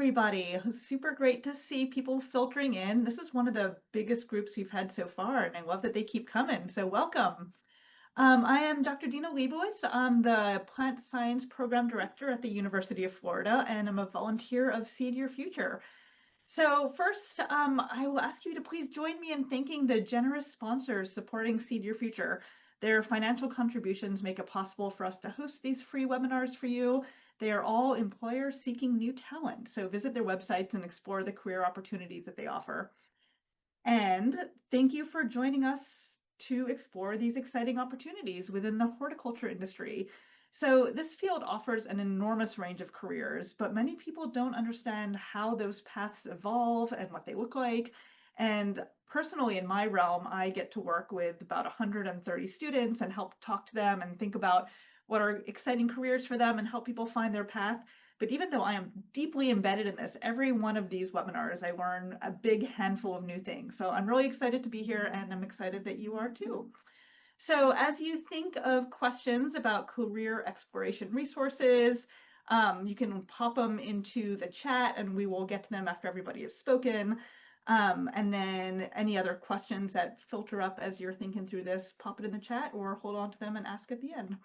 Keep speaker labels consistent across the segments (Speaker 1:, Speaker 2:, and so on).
Speaker 1: everybody. Super great to see people filtering in. This is one of the biggest groups we've had so far, and I love that they keep coming. So welcome. I am Dr. Dina Leibowitz. I'm the Plant Science Program Director at the University of Florida, and I'm a volunteer of Seed Your Future. So first, I will ask you to please join me in thanking the generous sponsors supporting Seed Your Future. Their financial contributions make it possible for us to host these free webinars for you. They are all employers seeking new talent, so visit their websites and explore the career opportunities that they offer. And thank you for joining us to explore these exciting opportunities within the horticulture industry. So this field offers an enormous range of careers, but many people don't understand how those paths evolve and what they look like. And personally, in my realm, I get to work with about 130 students and help talk to them and think about what are exciting careers for them and help people find their path. But even though I am deeply embedded in this, every one of these webinars, I learn a big handful of new things. So I'm really excited to be here, and I'm excited that you are too. So as you think of questions about career exploration resources, you can pop them into the chat and we will get to them after everybody has spoken. And then any other questions that filter up as you're thinking through this, pop it in the chat or hold on to them and ask at the end.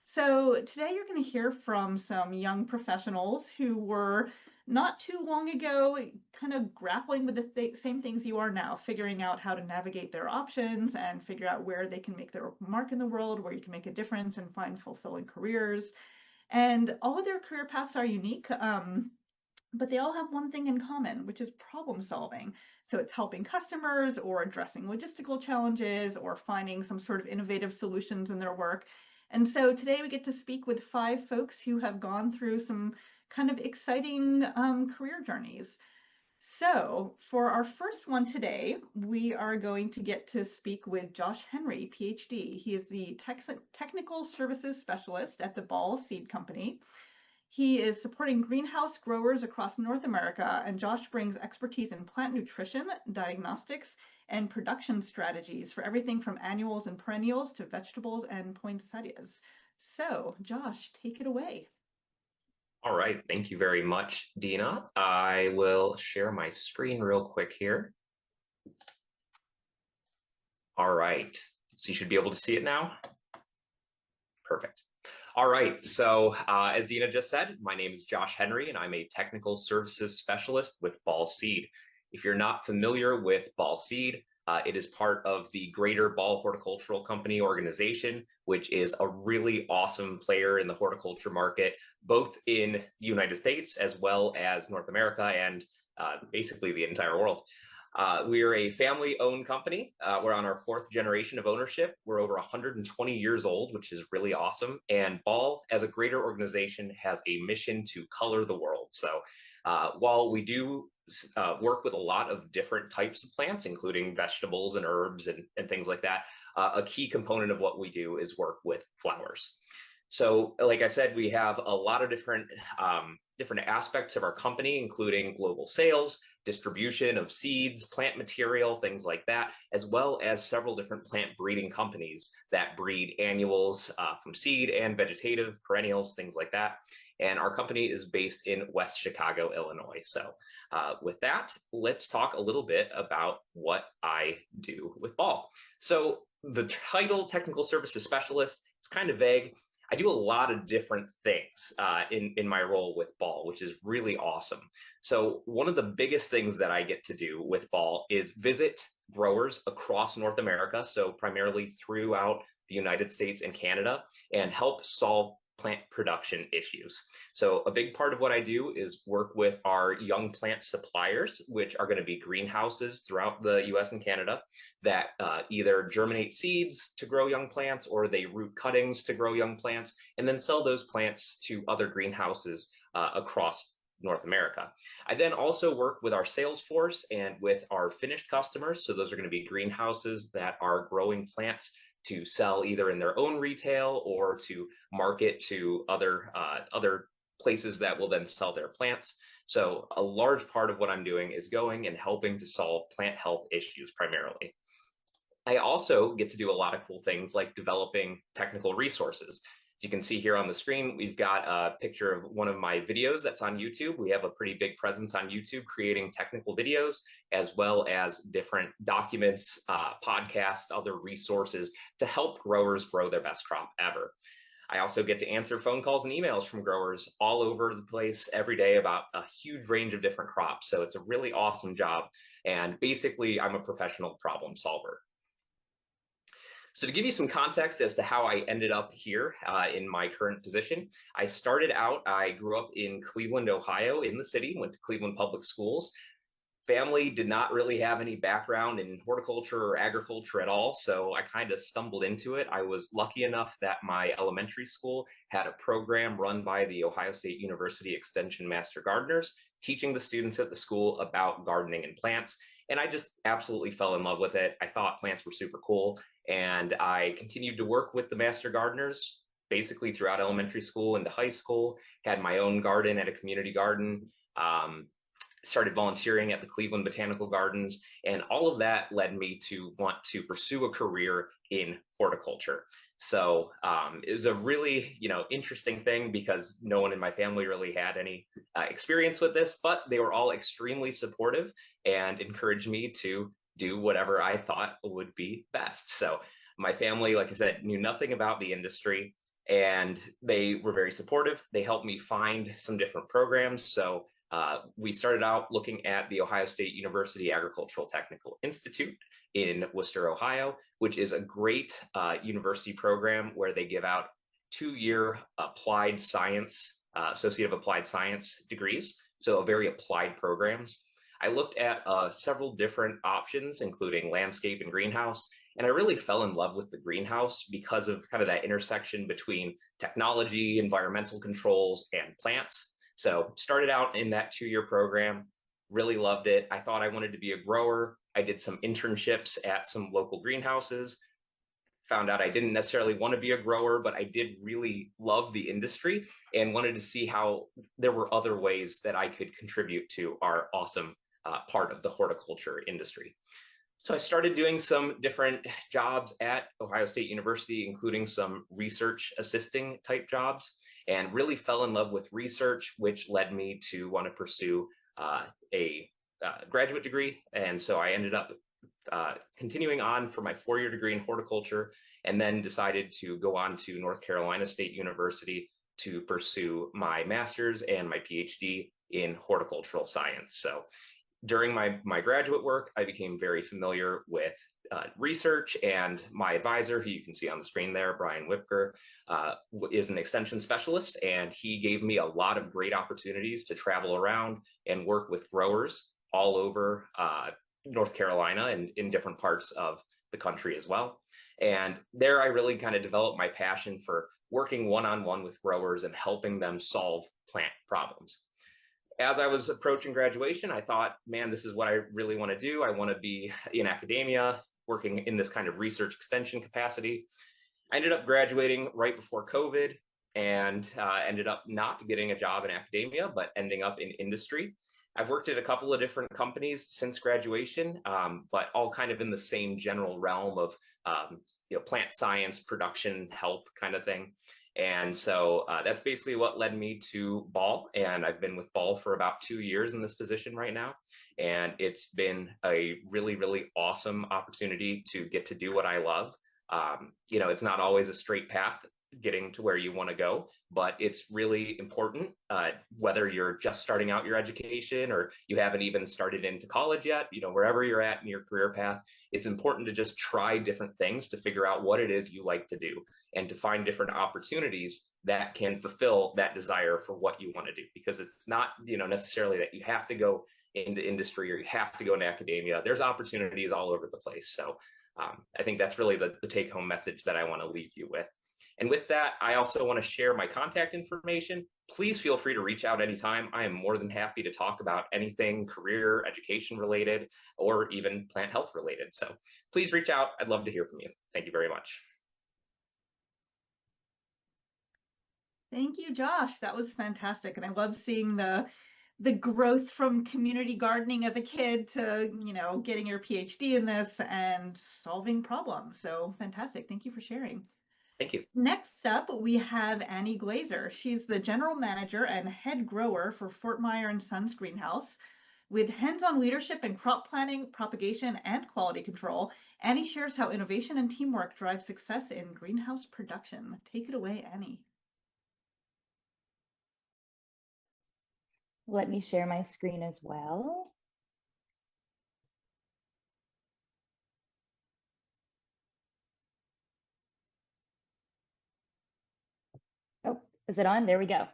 Speaker 1: So today you're going to hear from some young professionals who were not too long ago kind of grappling with the same things you are now, figuring out how to navigate their options and figure out where they can make their mark in the world, where you can make a difference and find fulfilling careers. And all of their career paths are unique, but they all have one thing in common, which is problem solving. So it's helping customers or addressing logistical challenges or finding some sort of innovative solutions in their work. And so today we get to speak with 5 folks who have gone through some kind of exciting career journeys. So for our first one today, we are going to get to speak with Josh Henry, Ph.D. He is the Technical Services Specialist at the Ball Seed Company. He is supporting greenhouse growers across North America, and Josh brings expertise in plant nutrition, diagnostics, and production strategies for everything from annuals and perennials to vegetables and poinsettias. So, Josh, take it away.
Speaker 2: All right, thank you very much, Dina. I will share my screen real quick here. All right, so you should be able to see it now. Perfect. All right, so as Dina just said, my name is Josh Henry, and I'm a technical services specialist with Ball Seed. If you're not familiar with Ball Seed, it is part of the Greater Ball Horticultural Company organization, which is a really awesome player in the horticulture market, both in the United States as well as North America and basically the entire world. We are a family-owned company. We're on our 4th generation of ownership. We're over 120 years old, which is really awesome. And Ball, as a greater organization, has a mission to color the world. So while we do work with a lot of different types of plants, including vegetables and herbs and things like that, a key component of what we do is work with flowers. So like I said, we have a lot of different aspects of our company, including global sales, distribution of seeds, plant material, things like that, as well as several different plant breeding companies that breed annuals from seed and vegetative perennials, things like that. And our company is based in West Chicago, Illinois. So with that, let's talk a little bit about what I do with Ball. So the title Technical Services Specialist is kind of vague. I do a lot of different things in my role with Ball, which is really awesome. So one of the biggest things that I get to do with Ball is visit growers across North America, so primarily throughout the United States and Canada, and help solve plant production issues. So a big part of what I do is work with our young plant suppliers, which are going to be greenhouses throughout the US and Canada that either germinate seeds to grow young plants or they root cuttings to grow young plants and then sell those plants to other greenhouses across North America. I then also work with our sales force and with our finished customers. So those are going to be greenhouses that are growing plants to sell either in their own retail or to market to other places that will then sell their plants. So a large part of what I'm doing is going and helping to solve plant health issues primarily. I also get to do a lot of cool things like developing technical resources. you can see here on the screen, we've got a picture of one of my videos that's on YouTube. We have a pretty big presence on YouTube creating technical videos, as well as different documents, podcasts, other resources to help growers grow their best crop ever. I also get to answer phone calls and emails from growers all over the place every day about a huge range of different crops. So it's a really awesome job. And basically, I'm a professional problem solver. So to give you some context as to how I ended up here in my current position, I grew up in Cleveland, Ohio, in the city, went to Cleveland Public Schools. Family did not really have any background in horticulture or agriculture at all, so I kind of stumbled into it. I was lucky enough that my elementary school had a program run by the Ohio State University Extension Master Gardeners, teaching the students at the school about gardening and plants. And I just absolutely fell in love with it. I thought plants were super cool. And I continued to work with the Master Gardeners basically throughout elementary school into high school, had my own garden at a community garden, started volunteering at the Cleveland Botanical Gardens, and all of that led me to want to pursue a career in horticulture. So it was a really, interesting thing because no one in my family really had any experience with this, but they were all extremely supportive and encouraged me to do whatever I thought would be best. So my family, like I said, knew nothing about the industry, and they were very supportive. They helped me find some different programs. So we started out looking at the Ohio State University Agricultural Technical Institute in Worcester, Ohio, which is a great university program where they give out 2-year applied science, associate of applied science degrees. So very applied programs. I looked at several different options, including landscape and greenhouse, and I really fell in love with the greenhouse because of kind of that intersection between technology, environmental controls, and plants. So started out in that 2-year program, really loved it. I thought I wanted to be a grower. I did some internships at some local greenhouses, found out I didn't necessarily want to be a grower, but I did really love the industry and wanted to see how there were other ways that I could contribute to our awesome part of the horticulture industry. So I started doing some different jobs at Ohio State University, including some research assisting type jobs, and really fell in love with research, which led me to want to pursue a graduate degree. And so I ended up continuing on for my 4-year degree in horticulture, and then decided to go on to North Carolina State University to pursue my master's and my Ph.D. in horticultural science. So during my graduate work, I became very familiar with research, and my advisor, who you can see on the screen there, Brian Whipker, is an extension specialist, and he gave me a lot of great opportunities to travel around and work with growers all over North Carolina and in different parts of the country as well. And there I really kind of developed my passion for working one-on-one with growers and helping them solve plant problems. As I was approaching graduation, I thought, man, this is what I really want to do. I want to be in academia, working in this kind of research extension capacity. I ended up graduating right before COVID and ended up not getting a job in academia, but ending up in industry. I've worked at a couple of different companies since graduation, but all kind of in the same general realm of plant science, production, help kind of thing. And so that's basically what led me to Ball. And I've been with Ball for about 2 years in this position right now. And it's been a really, really awesome opportunity to get to do what I love. It's not always a straight path getting to where you want to go, but it's really important, whether you're just starting out your education or you haven't even started into college yet, wherever you're at in your career path, it's important to just try different things to figure out what it is you like to do and to find different opportunities that can fulfill that desire for what you want to do. Because it's not, necessarily that you have to go into industry or you have to go into academia. There's opportunities all over the place. So I think that's really the take-home message that I want to leave you with. And with that, I also want to share my contact information. Please feel free to reach out anytime. I am more than happy to talk about anything career, education related, or even plant health related. So please reach out. I'd love to hear from you. Thank you very much.
Speaker 1: Thank you, Josh. That was fantastic. And I love seeing the growth from community gardening as a kid to, getting your PhD in this and solving problems. So fantastic. Thank you for sharing.
Speaker 2: Thank you.
Speaker 1: Next up, we have Annie Glaser. She's the general manager and head grower for Foertmeyer and Sons Greenhouse. With hands-on leadership in crop planning, propagation, and quality control, Annie shares how innovation and teamwork drive success in greenhouse production. Take it away, Annie.
Speaker 3: Let me share my screen as well. Oh, is it on? There we go.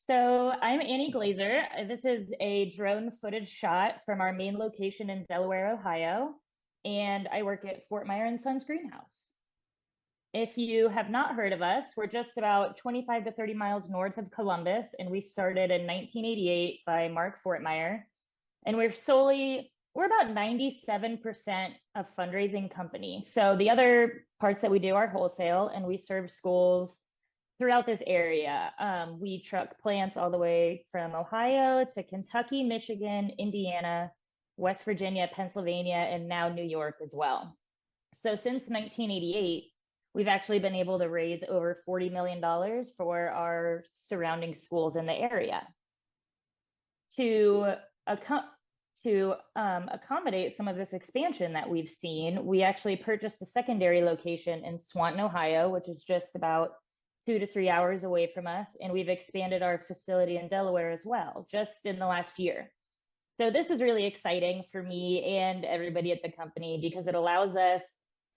Speaker 3: So I'm Annie Glaser. This is a drone footage shot from our main location in Delaware, Ohio, and I work at Foertmeyer and Sons Greenhouse. If you have not heard of us, we're just about 25 to 30 miles north of Columbus, and we started in 1988 by Mark Foertmeyer. And we're about 97% a fundraising company. So the other parts that we do are wholesale, and we serve schools throughout this area. We truck plants all the way from Ohio to Kentucky, Michigan, Indiana, West Virginia, Pennsylvania, and now New York as well. So since 1988, we've actually been able to raise over $40 million for our surrounding schools in the area. To accommodate some of this expansion that we've seen, we actually purchased a secondary location in Swanton, Ohio, which is just about 2 to 3 hours away from us. And we've expanded our facility in Delaware as well, just in the last year. So this is really exciting for me and everybody at the company because it allows us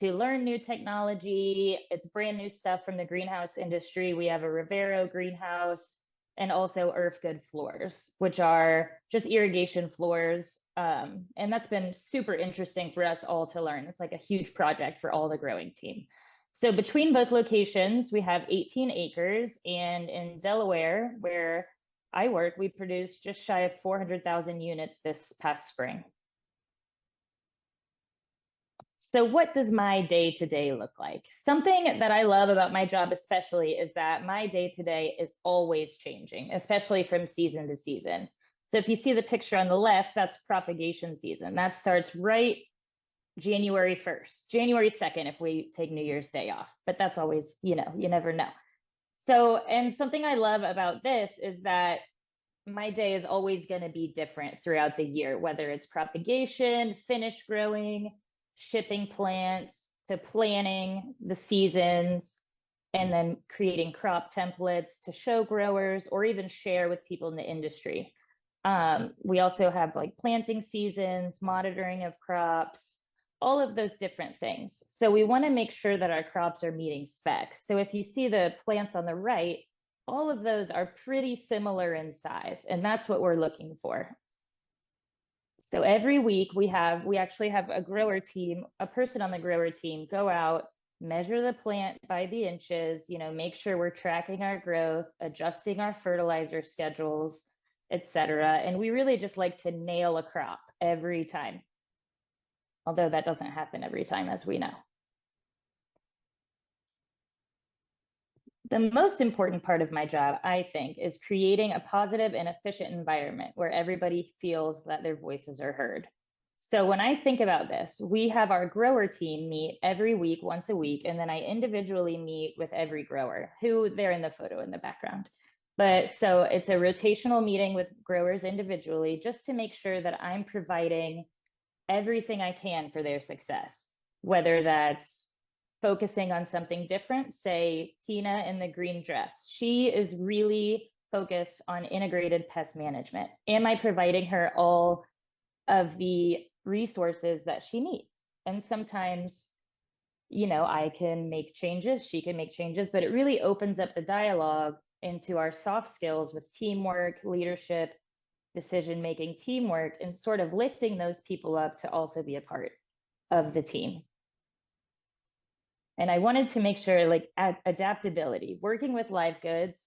Speaker 3: to learn new technology. It's brand new stuff from the greenhouse industry. We have a Rivero greenhouse and also earth good floors, which are just irrigation floors. And that's been super interesting for us all to learn. It's like a huge project for all the growing team. So between both locations, we have 18 acres, and in Delaware, where I work, we produced just shy of 400,000 units this past spring. So what does my day-to-day look like? Something that I love about my job especially is that my day-to-day is always changing, especially from season to season. So if you see the picture on the left, that's propagation season. That starts right January 1st, January 2nd, if we take New Year's Day off, but that's always, you never know. So, and something I love about this is that my day is always going to be different throughout the year, whether it's propagation, finish growing, shipping plants, to planning the seasons, and then creating crop templates to show growers or even share with people in the industry. We also have like planting seasons, monitoring of crops, all of those different things. So we want to make sure that our crops are meeting specs. So if you see the plants on the right, all of those are pretty similar in size, and that's what we're looking for. So every week we actually have a grower team, a person on the grower team go out, measure the plant by the inches, make sure we're tracking our growth, adjusting our fertilizer schedules, etc. And we really just like to nail a crop every time. Although that doesn't happen every time, as we know. The most important part of my job, I think, is creating a positive and efficient environment where everybody feels that their voices are heard. So when I think about this, we have our grower team meet every week, once a week, and then I individually meet with every grower, who they're in the photo in the background. But so it's a rotational meeting with growers individually, just to make sure that I'm providing everything I can for their success, whether that's focusing on something different. Say Tina in the green dress, she is really focused on integrated pest management. Am I providing her all of the resources that she needs? And sometimes, I can make changes, she can make changes, but it really opens up the dialogue into our soft skills with teamwork, leadership, decision-making, teamwork, and sort of lifting those people up to also be a part of the team. And I wanted to make sure, like, adaptability, working with live goods,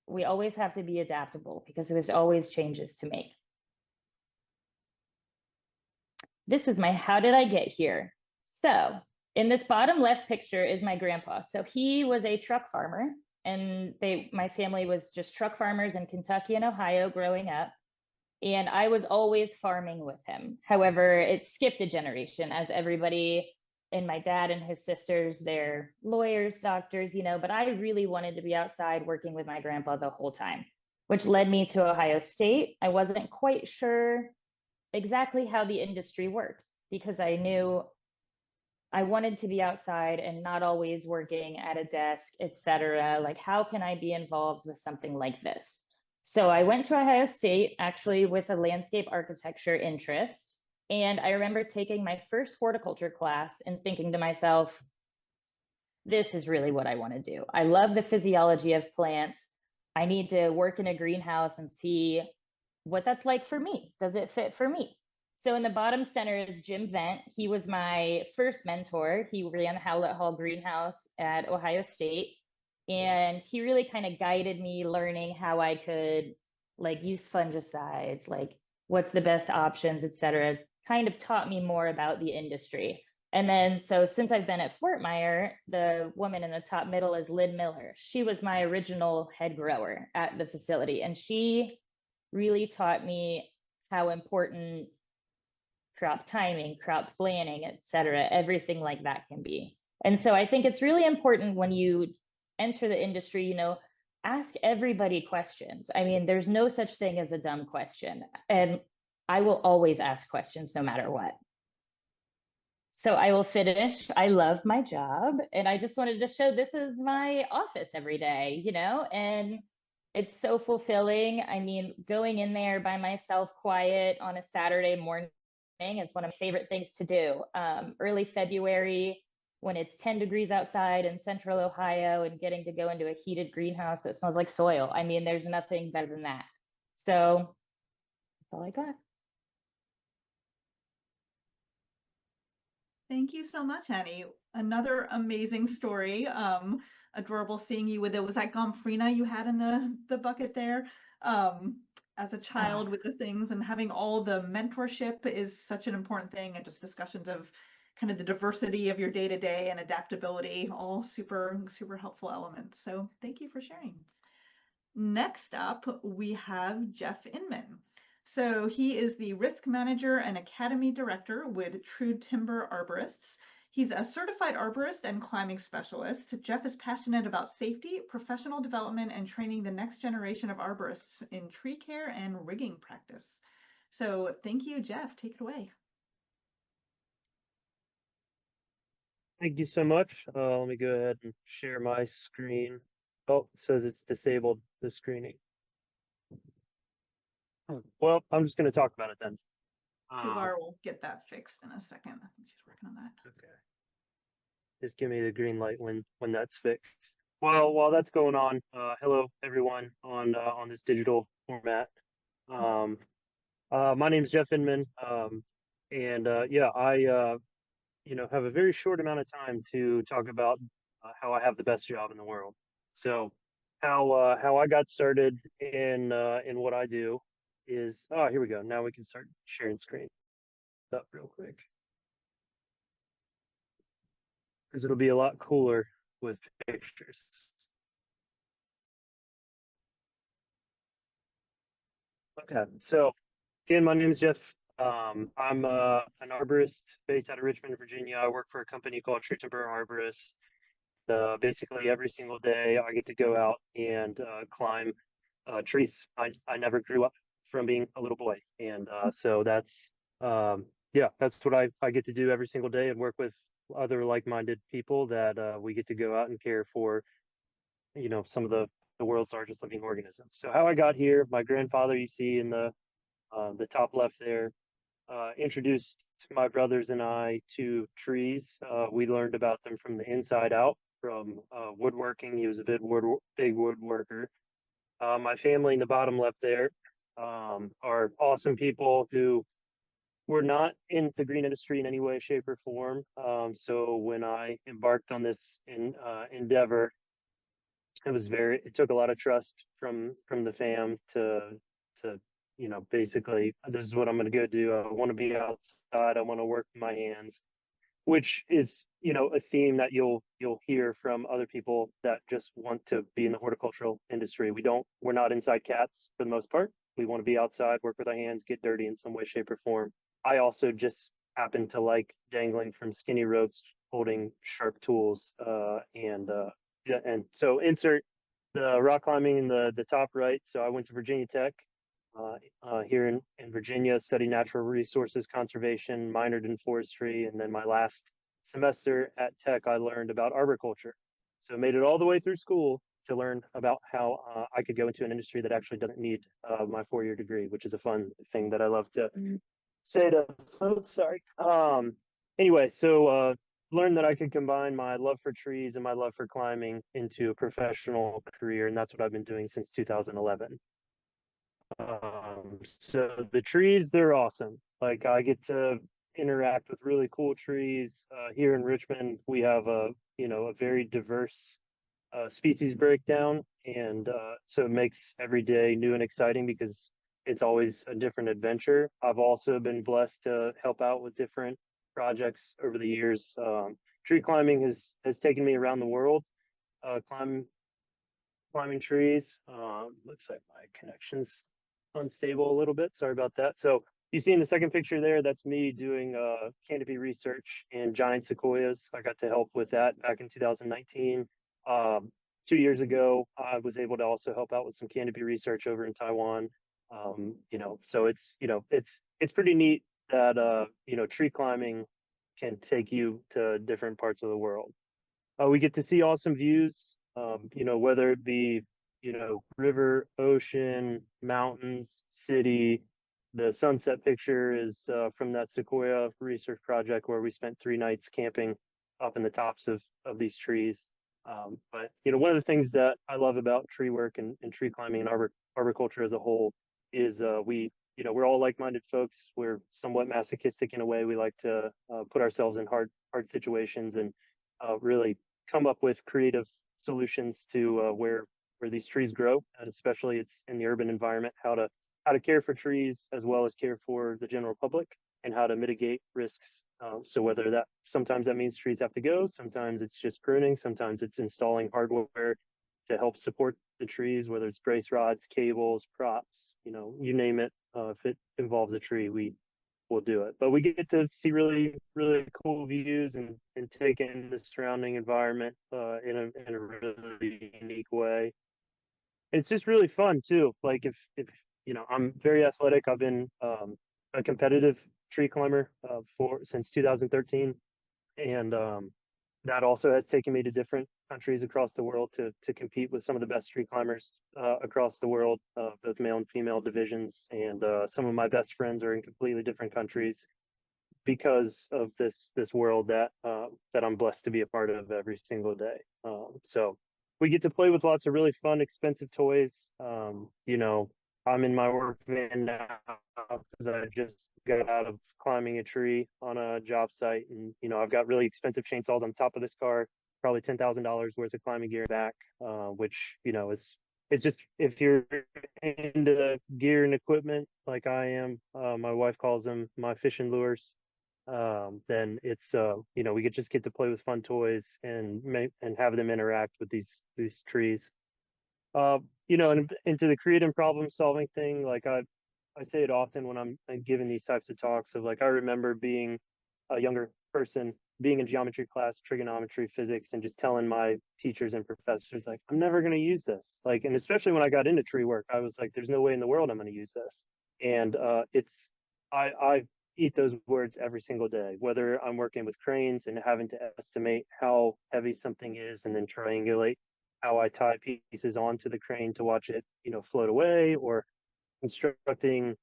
Speaker 3: we always have to be adaptable because there's always changes to make. This is my how did I get here? So in this bottom left picture is my grandpa. So he was a truck farmer, and my family was just truck farmers in Kentucky and Ohio growing up. And I was always farming with him. However, it skipped a generation, as everybody And my dad and his sisters, they're lawyers, doctors, but I really wanted to be outside working with my grandpa the whole time, which led me to Ohio State. I wasn't quite sure exactly how the industry worked because I knew I wanted to be outside and not always working at a desk, etc. Like, how can I be involved with something like this? So I went to Ohio State actually with a landscape architecture interest. And I remember taking my first horticulture class and thinking to myself, this is really what I want to do. I love the physiology of plants. I need to work in a greenhouse and see what that's like for me. Does it fit for me? So in the bottom center is Jim Vent. He was my first mentor. He ran Howlett Hall Greenhouse at Ohio State. And he really kind of guided me learning how I could like use fungicides, like what's the best options, et cetera, kind of taught me more about the industry. And then, so since I've been at Foertmeyer, the woman in the top middle is Lynn Miller. She was my original head grower at the facility, and she really taught me how important crop timing, crop planning, et cetera, everything like that can be. And so I think it's really important when you enter the industry, ask everybody questions. I mean, there's no such thing as a dumb question. And I will always ask questions no matter what. So I will finish. I love my job. And I just wanted to show this is my office every day, and it's so fulfilling. I mean, going in there by myself, quiet on a Saturday morning is one of my favorite things to do. Early February, when it's 10 degrees outside in central Ohio and getting to go into a heated greenhouse that smells like soil. I mean, there's nothing better than that. So that's all I got.
Speaker 1: Thank you so much, Annie. Another amazing story. Adorable seeing you with it. Was that Gomphrena you had in the bucket there? As a child with the things and having all the mentorship is such an important thing, and just discussions of kind of the diversity of your day-to-day and adaptability, all super, super helpful elements. So thank you for sharing. Next up, we have Jeff Inman. So he is the risk manager and academy director with Truetimber Arborists. He's a certified arborist and climbing specialist. Jeff is passionate about safety, professional development, and training the next generation of arborists in tree care and rigging practice. So thank you, Jeff. Take it away.
Speaker 4: Thank you so much. Let me go ahead and share my screen. Oh, it says it's disabled, the screening. Well, I'm just going to talk about it then.
Speaker 1: Pilar will get that fixed in a second. I think she's working on that.
Speaker 4: Okay. Just give me the green light when that's fixed. Well, while that's going on, hello everyone on this digital format. My name is Jeff Inman, and yeah, I have a very short amount of time to talk about how I have the best job in the world. So, how I got started in what I do is here we go. Now we can start sharing screen up real quick, because it'll be a lot cooler with pictures. Okay, so again, my name is Jeff. I'm an arborist based out of Richmond, Virginia. I work for a company called Truetimber Arborists. Basically, every single day I get to go out and climb trees. I never grew up from being a little boy, and so that's that's what I get to do every single day, and work with other like-minded people that we get to go out and care for, some of the world's largest living organisms. So how I got here, my grandfather, you see in the top left there, introduced my brothers and I to trees. We learned about them from the inside out, from woodworking. He was a big woodworker. My family in the bottom left there are awesome people who were not in the green industry in any way, shape, or form. So when I embarked on this endeavor, it took a lot of trust from the fam to basically, this is what I'm going to go do. I want to be outside. I want to work with my hands, which is, a theme that you'll hear from other people that just want to be in the horticultural industry. We're not inside cats for the most part. We want to be outside, work with our hands, get dirty in some way, shape, or form. I also just happen to like dangling from skinny ropes holding sharp tools. Yeah, and so insert the rock climbing in the top right. So I went to Virginia Tech here in Virginia, studied natural resources conservation, minored in forestry, and then my last semester at Tech, I learned about arboriculture. So made it all the way through school to learn about how I could go into an industry that actually doesn't need my 4-year degree, which is a fun thing that I love to say to folks. Sorry. Anyway, so learned that I could combine my love for trees and my love for climbing into a professional career, and that's what I've been doing since 2011. So the trees, they're awesome. Like I get to interact with really cool trees. Here in Richmond, we have a very diverse species breakdown, and so it makes every day new and exciting because it's always a different adventure. I've also been blessed to help out with different projects over the years. Tree climbing has taken me around the world, climbing trees. Looks like my connection's unstable a little bit. Sorry about that. So you see in the second picture there, that's me doing canopy research in giant sequoias. I got to help with that back in 2019. 2 years ago, I was able to also help out with some canopy research over in Taiwan. So it's pretty neat that tree climbing can take you to different parts of the world. We get to see awesome views, whether it be, river, ocean, mountains, city. The sunset picture is from that Sequoia research project where we spent 3 nights camping up in the tops of these trees. But one of the things that I love about tree work and tree climbing and arboriculture as a whole is we're all like-minded folks. We're somewhat masochistic in a way. We like to put ourselves in hard situations and really come up with creative solutions to where these trees grow, and especially it's in the urban environment, how to care for trees as well as care for the general public and how to mitigate risks. So whether sometimes that means trees have to go, sometimes it's just pruning, sometimes it's installing hardware to help support the trees, whether it's brace rods, cables, props, you name it. If it involves a tree, we will do it. But we get to see really, really cool views and take in the surrounding environment in a really unique way. It's just really fun too. Like if I'm very athletic. I've been a competitive tree climber since 2013, and that also has taken me to different countries across the world to compete with some of the best tree climbers across the world, both male and female divisions. And some of my best friends are in completely different countries because of this world that I'm blessed to be a part of every single day. So we get to play with lots of really fun, expensive toys. I'm in my work van now because I just got out of climbing a tree on a job site, and I've got really expensive chainsaws on top of this car, probably $10,000 worth of climbing gear back, which it's just, if you're into gear and equipment like I am, my wife calls them my fishing lures. Then it's we just get to play with fun toys and have them interact with these trees. And into the creative problem solving thing, like I say it often when I'm giving these types of talks of like, I remember being a younger person, being in geometry class, trigonometry, physics, and just telling my teachers and professors, like, I'm never going to use this. Like, and especially when I got into tree work, I was like, there's no way in the world I'm going to use this. And I eat those words every single day, whether I'm working with cranes and having to estimate how heavy something is and then triangulate how I tie pieces onto the crane to watch it, float away, or constructing,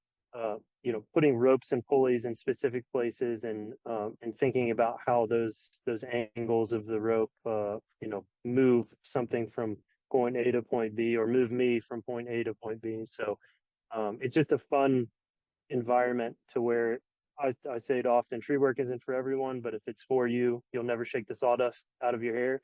Speaker 4: putting ropes and pulleys in specific places and thinking about how those angles of the rope, move something from point A to point B or move me from point A to point B. So it's just a fun environment to where I say it often, tree work isn't for everyone, but if it's for you, you'll never shake the sawdust out of your hair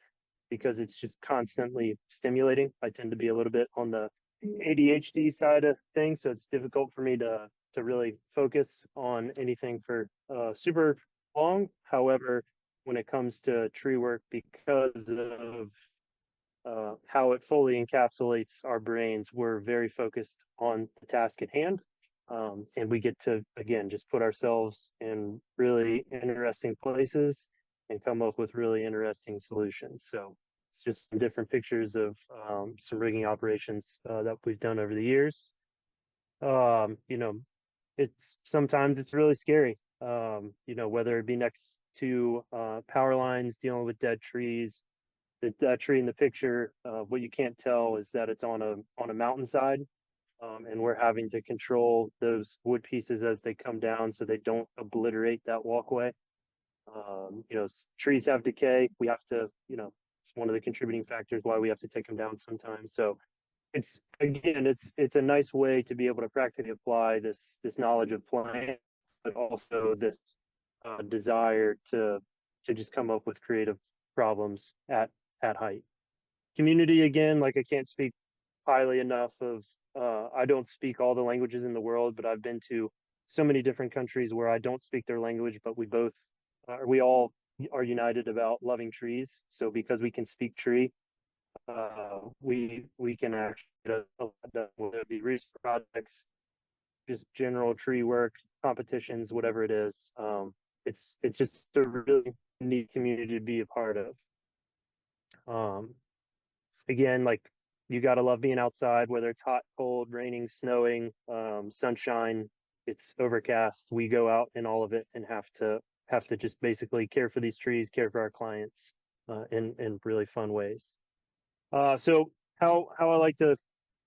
Speaker 4: because it's just constantly stimulating. I tend to be a little bit on the ADHD side of things, so it's difficult for me to really focus on anything for super long. However, when it comes to tree work, because of how it fully encapsulates our brains, we're very focused on the task at hand. And we get to, again, just put ourselves in really interesting places and come up with really interesting solutions. So it's just some different pictures of some rigging operations that we've done over the years. You know, sometimes it's really scary. You know, whether it be next to power lines, dealing with dead trees. That tree in the picture, what you can't tell is that it's on a mountainside, and we're having to control those wood pieces as they come down so they don't obliterate that walkway. You know, trees have decay. We have to, you know, it's one of the contributing factors why we have to take them down sometimes. So it's again, it's a nice way to be able to practically apply this knowledge of plants, but also this desire to just come up with creative problems at height. Community, again, like, I can't speak highly enough of. I don't speak all the languages in the world, but I've been to so many different countries where I don't speak their language, but we all are united about loving trees. So because we can speak tree, we can actually get a lot done, whether it be research projects, just general tree work, competitions, whatever it is. It's just a really neat community to be a part of. Again, like, you got to love being outside, whether it's hot, cold, raining, snowing, sunshine, it's overcast. We go out in all of it and have to just basically care for these trees, care for our clients in really fun ways. So how I like to,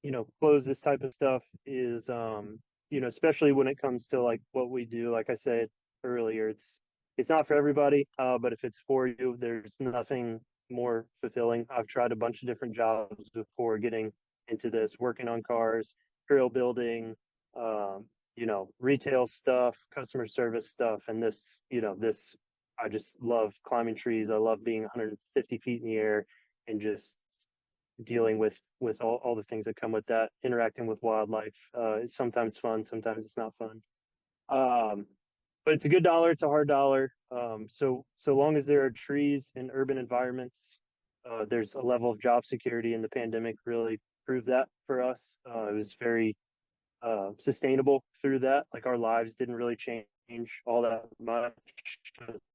Speaker 4: you know, close this type of stuff is, you know, especially when it comes to like what we do, like I said earlier, it's not for everybody, but if it's for you, there's nothing more fulfilling. I've tried a bunch of different jobs before getting into this, working on cars, trail building, you know, retail stuff, customer service stuff, and this, you know, I just love climbing trees. I love being 150 feet in the air and just dealing with all the things that come with that, interacting with wildlife. It's sometimes fun, sometimes it's not fun. But it's a good dollar, it's a hard dollar. So long as there are trees in urban environments, there's a level of job security, and the pandemic really proved that for us. It was very sustainable through that. Like, our lives didn't really change all that much,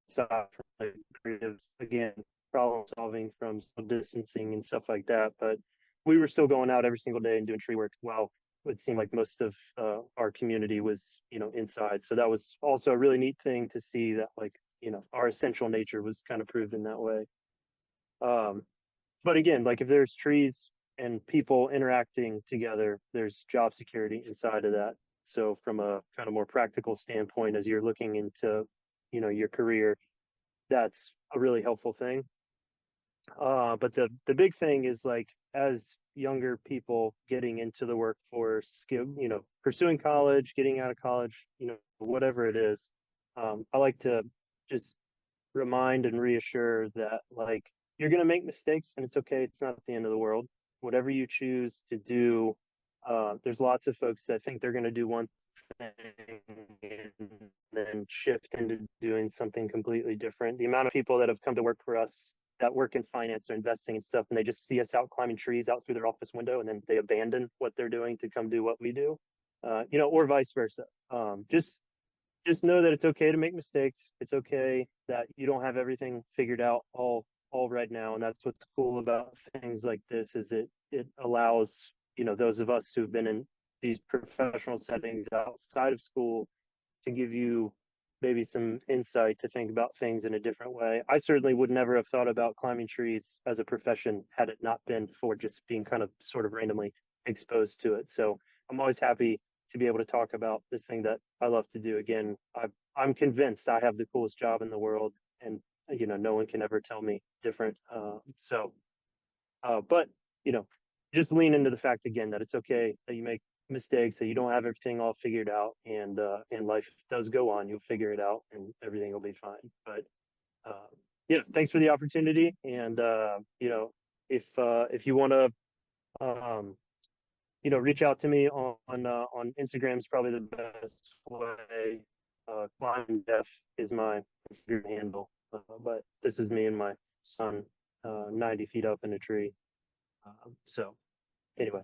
Speaker 4: aside from like creative, again, problem solving from social distancing and stuff like that. But we were still going out every single day and doing tree work. Well, it seemed like most of our community was, you know, inside. So that was also a really neat thing to see, that, like, you know, our essential nature was kind of proved in that way. But again, like, if there's trees and people interacting together, there's job security inside of that. So from a kind of more practical standpoint, as you're looking into, you know, your career, that's a really helpful thing. But the big thing is, like, as younger people getting into the workforce, you know, pursuing college, getting out of college, you know, whatever it is, I like to just remind and reassure that, like, you're going to make mistakes, and it's okay. It's not the end of the world. Whatever you choose to do, there's lots of folks that think they're going to do one thing and then shift into doing something completely different. The amount of people that have come to work for us that work in finance or investing and stuff, and they just see us out climbing trees out through their office window, and then they abandon what they're doing to come do what we do, you know, or vice versa. Just know that it's okay to make mistakes. It's okay that you don't have everything figured out all right now. And that's what's cool about things like this, is it allows, you know, those of us who've been in these professional settings outside of school to give you maybe some insight to think about things in a different way. I certainly would never have thought about climbing trees as a profession had it not been for just being kind of sort of randomly exposed to it. So I'm always happy to be able to talk about this thing that I love to do. Again, I'm convinced I have the coolest job in the world, and, you know, no one can ever tell me different. But, you know, just lean into the fact, again, that it's okay that you make mistakes, that you don't have everything all figured out, and life does go on. You'll figure it out, and everything will be fine. But yeah, thanks for the opportunity. And you know, if you want to you know, reach out to me on Instagram is probably the best way. Climb Def is my Instagram handle, but this is me and my son, 90 feet up in a tree. So anyway,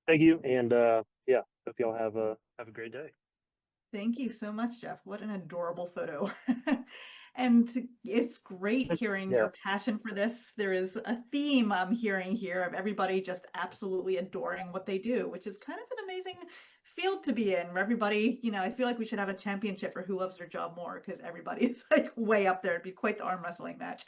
Speaker 4: thank you, and yeah, hope y'all have a great day.
Speaker 1: Thank you so much, Jeff. What an adorable photo. And it's great hearing
Speaker 4: Yeah.
Speaker 1: your passion for this. There is a theme I'm hearing here of everybody just absolutely adoring what they do, which is kind of an amazing field to be in, where everybody, you know, I feel like we should have a championship for who loves their job more, because everybody is like way up there. It'd be quite the arm wrestling match.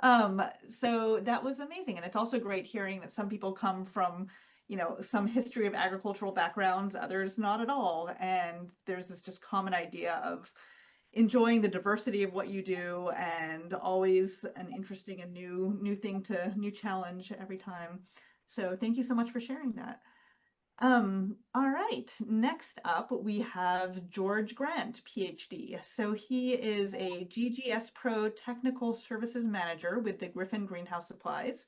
Speaker 1: Um, so that was amazing. And it's also great hearing that some people come from, you know, some history of agricultural backgrounds, others not at all. And there's this just common idea of enjoying the diversity of what you do, and always an interesting and new challenge every time. So thank you so much for sharing that. All right, next up we have George Grant, PhD. So he is a GGSPro Technical Services Manager with the Griffin Greenhouse Supplies.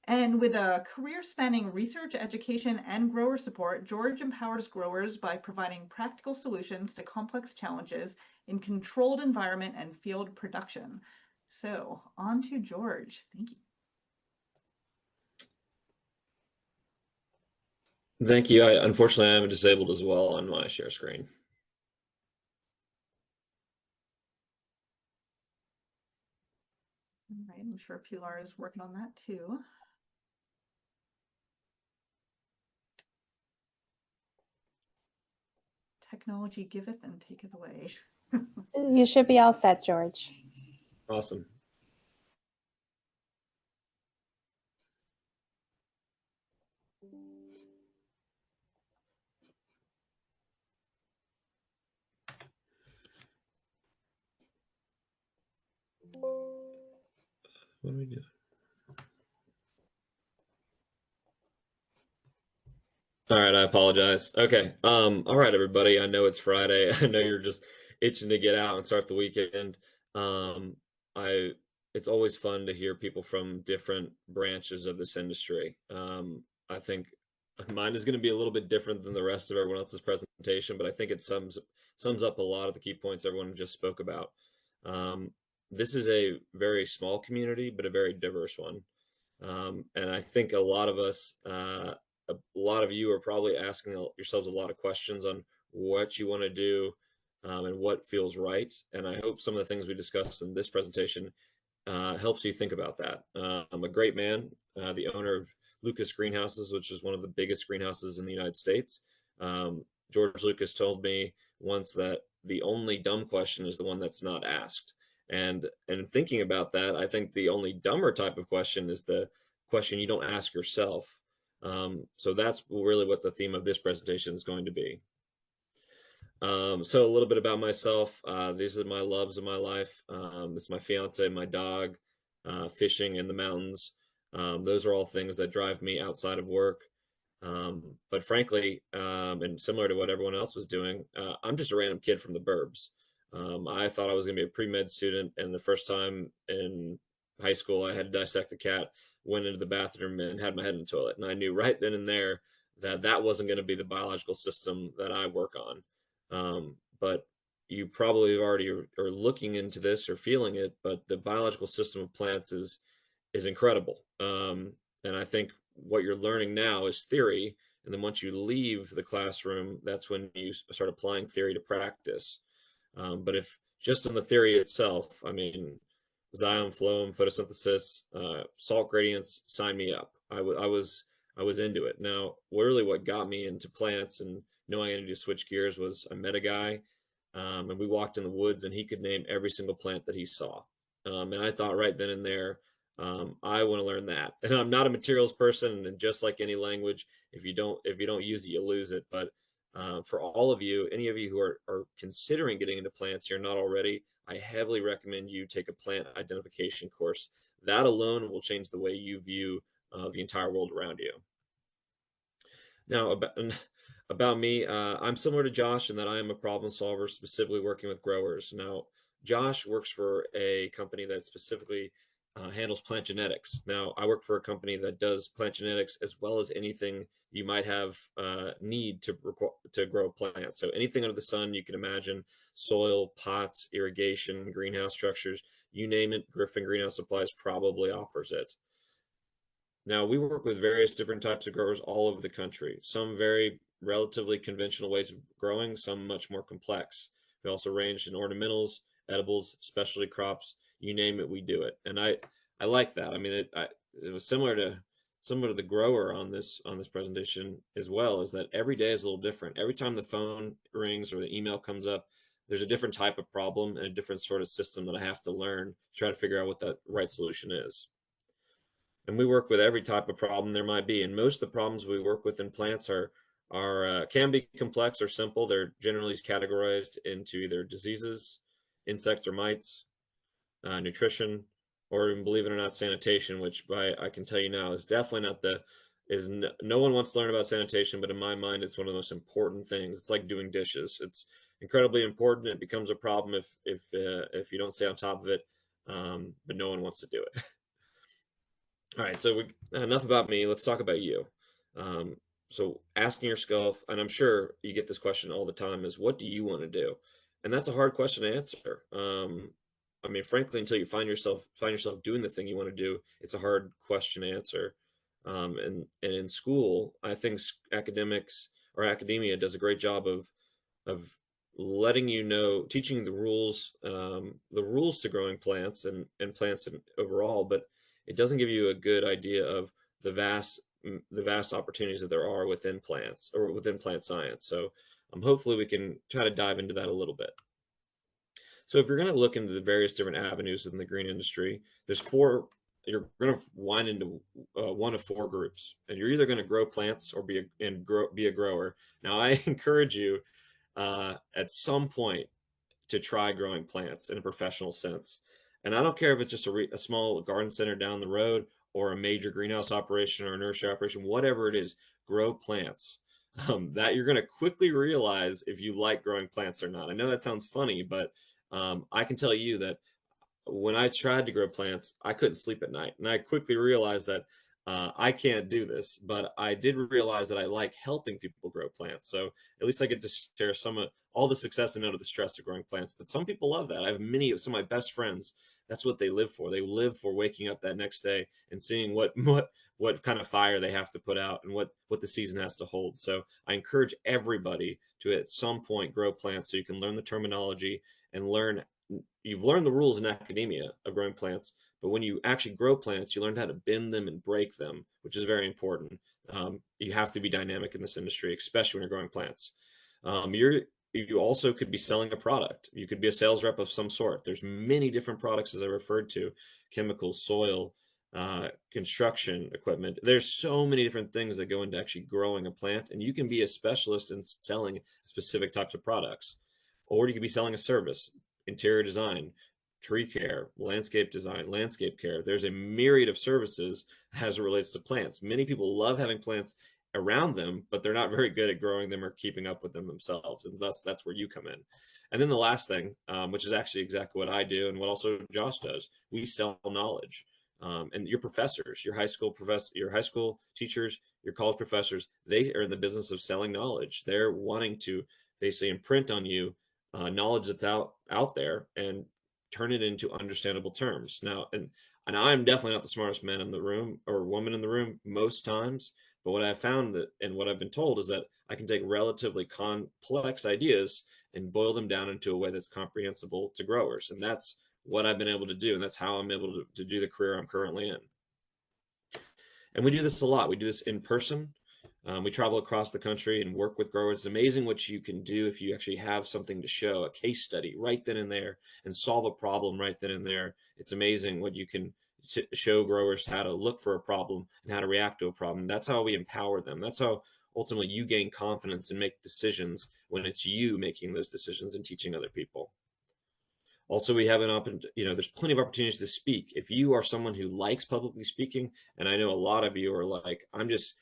Speaker 1: And with a career spanning research, education, and grower support, George empowers growers by providing practical solutions to complex challenges in controlled environment and field production. So on to George. Thank you.
Speaker 5: Thank you. Unfortunately, I'm disabled as well on my share screen.
Speaker 1: All right, I'm sure Pilar is working on that too. Technology giveth and taketh away.
Speaker 6: You should be all set, George.
Speaker 5: Awesome. What are we doing? All right, I apologize. Okay. All right, everybody. I know it's Friday. I know you're just itching to get out and start the weekend. Um, it's always fun to hear people from different branches of this industry. I think mine is going to be a little bit different than the rest of everyone else's presentation, but I think it sums up a lot of the key points everyone just spoke about. This is a very small community, but a very diverse one. And I think a lot of us, a lot of you are probably asking yourselves a lot of questions on what you want to do and what feels right. And I hope some of the things we discussed in this presentation helps you think about that. I'm a great man, the owner of Lucas Greenhouses, which is one of the biggest greenhouses in the United States. George Lucas told me once that the only dumb question is the one that's not asked. And thinking about that, I think the only dumber type of question is the question you don't ask yourself. So that's really what the theme of this presentation is going to be. So a little bit about myself. These are my loves of my life. It's my fiance, my dog, fishing in the mountains. Those are all things that drive me outside of work. But frankly, and similar to what everyone else was doing, I'm just a random kid from the burbs. I thought I was going to be a pre-med student, and the first time in high school I had to dissect a cat, went into the bathroom and had my head in the toilet. And I knew right then and there that that wasn't going to be the biological system that I work on. But you probably already are looking into this or feeling it, but the biological system of plants is incredible. And I think what you're learning now is theory. And then once you leave the classroom, that's when you start applying theory to practice. But if just in the theory itself, I mean, Zion, phloem, photosynthesis, salt gradients, sign me up. I was into it. Now, really what got me into plants and knowing I needed to switch gears was I met a guy and we walked in the woods and he could name every single plant that he saw. And I thought right then and there, I want to learn that. And I'm not a materials person, and just like any language, if you don't use it, you lose it. But for all of you, any of you who are considering getting into plants, you're not already, I heavily recommend you take a plant identification course. That alone will change the way you view the entire world around you. Now, about me, I'm similar to Josh in that I am a problem solver, specifically working with growers. Now, Josh works for a company that specifically handles plant genetics. Now, I work for a company that does plant genetics as well as anything you might have need to grow a plant. So anything under the sun you can imagine, soil, pots, irrigation, greenhouse structures, you name it, Griffin Greenhouse Supplies probably offers it. Now, we work with various different types of growers all over the country, some very relatively conventional ways of growing, some much more complex. We also range in ornamentals edibles, specialty crops, you name it, we do it. And I like that. I mean, it was similar to the grower on this presentation as well, is that every day is a little different. Every time the phone rings or the email comes up, there's a different type of problem and a different sort of system that I have to learn to try to figure out what that right solution is. And we work with every type of problem there might be. And most of the problems we work with in plants can be complex or simple. They're generally categorized into either diseases, insects or mites, nutrition, or even, believe it or not, sanitation, which I can tell you now is definitely not no one wants to learn about sanitation, but in my mind, it's one of the most important things. It's like doing dishes. It's incredibly important. It becomes a problem if you don't stay on top of it, but no one wants to do it. All right, so enough about me. Let's talk about you. So asking yourself, and I'm sure you get this question all the time, is what do you want to do? And that's a hard question to answer. I mean, frankly, until you find yourself doing the thing you want to do, it's a hard question to answer. And in school, I think academia does a great job of letting you know, teaching the rules to growing plants and plants overall, but it doesn't give you a good idea of the vast opportunities that there are within plants or within plant science. So hopefully we can try to dive into that a little bit. So if you're going to look into the various different avenues in the green industry, you're going to wind into one of four groups, and you're either going to grow plants or be a grower. Now, I encourage you at some point to try growing plants in a professional sense. And I don't care if it's just a small garden center down the road or a major greenhouse operation or a nursery operation, whatever it is, grow plants. That you're going to quickly realize if you like growing plants or not. I know that sounds funny, but I can tell you that when I tried to grow plants, I couldn't sleep at night. And I quickly realized that I can't do this, but I did realize that I like helping people grow plants. So at least I get to share all the success and none of the stress of growing plants. But some people love that. I have some of my best friends. That's what they live for. They live for waking up that next day and seeing what kind of fire they have to put out and what the season has to hold. So I encourage everybody to at some point grow plants so you can learn the terminology and you've learned the rules in academia of growing plants, but when you actually grow plants, you learn how to bend them and break them, which is very important. You have to be dynamic in this industry, especially when you're growing plants. You also could be selling a product. You could be a sales rep of some sort. There's many different products, as I referred to, chemicals, soil, construction equipment. There's so many different things that go into actually growing a plant, and you can be a specialist in selling specific types of products. Or you could be selling a service, interior design, tree care, landscape design, landscape care. There's a myriad of services as it relates to plants. Many people love having plants around them, but they're not very good at growing them or keeping up with them themselves. And that's where you come in. And then the last thing, which is actually exactly what I do and what also Josh does, we sell knowledge. And your professors, your high school teachers, your college professors, they are in the business of selling knowledge. They're wanting to basically imprint on you knowledge that's out there and turn it into understandable terms. Now, and I'm definitely not the smartest man in the room or woman in the room most times, but what I've found and what I've been told is that I can take relatively complex ideas and boil them down into a way that's comprehensible to growers. And that's what I've been able to do. And that's how I'm able to do the career I'm currently in. And we do this a lot. We do this in person. We travel across the country and work with growers. It's amazing what you can do if you actually have something to show, a case study right then and there, and solve a problem right then and there. It's amazing what you can show growers how to look for a problem and how to react to a problem. That's how we empower them. That's how ultimately you gain confidence and make decisions when it's you making those decisions and teaching other people. Also, we have there's plenty of opportunities to speak. If you are someone who likes publicly speaking, and I know a lot of you are like, I'm just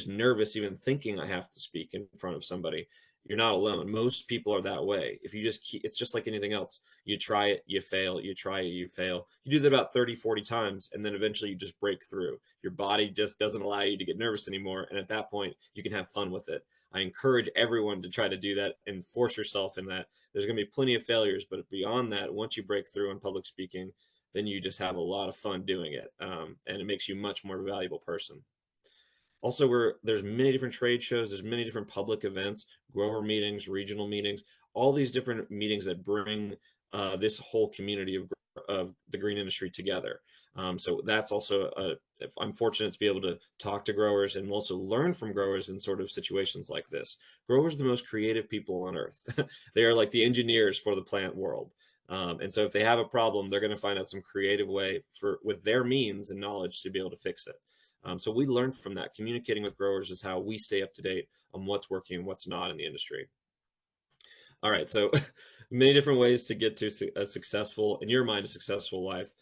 Speaker 5: nervous even thinking I have to speak in front of somebody. You're not alone. Most people are that way. If you it's just like anything else. You try it, you fail, you try it, you fail. You do that about 30, 40 times, and then eventually you just break through. Your body just doesn't allow you to get nervous anymore. And at that point, you can have fun with it. I encourage everyone to try to do that and force yourself in that. There's going to be plenty of failures, but beyond that, once you break through in public speaking, then you just have a lot of fun doing it. And it makes you a much more valuable person. Also, there's many different trade shows, there's many different public events, grower meetings, regional meetings. all these different meetings that bring this whole community of the green industry together. So that's also I'm fortunate to be able to talk to growers and also learn from growers in sort of situations like this. Growers are the most creative people on earth. They are like the engineers for the plant world. And so if they have a problem, they're going to find out some creative way with their means and knowledge to be able to fix it. So we learn from that. Communicating with growers is how we stay up to date on what's working and what's not in the industry. All right, so many different ways to get to a successful, in your mind, a successful life.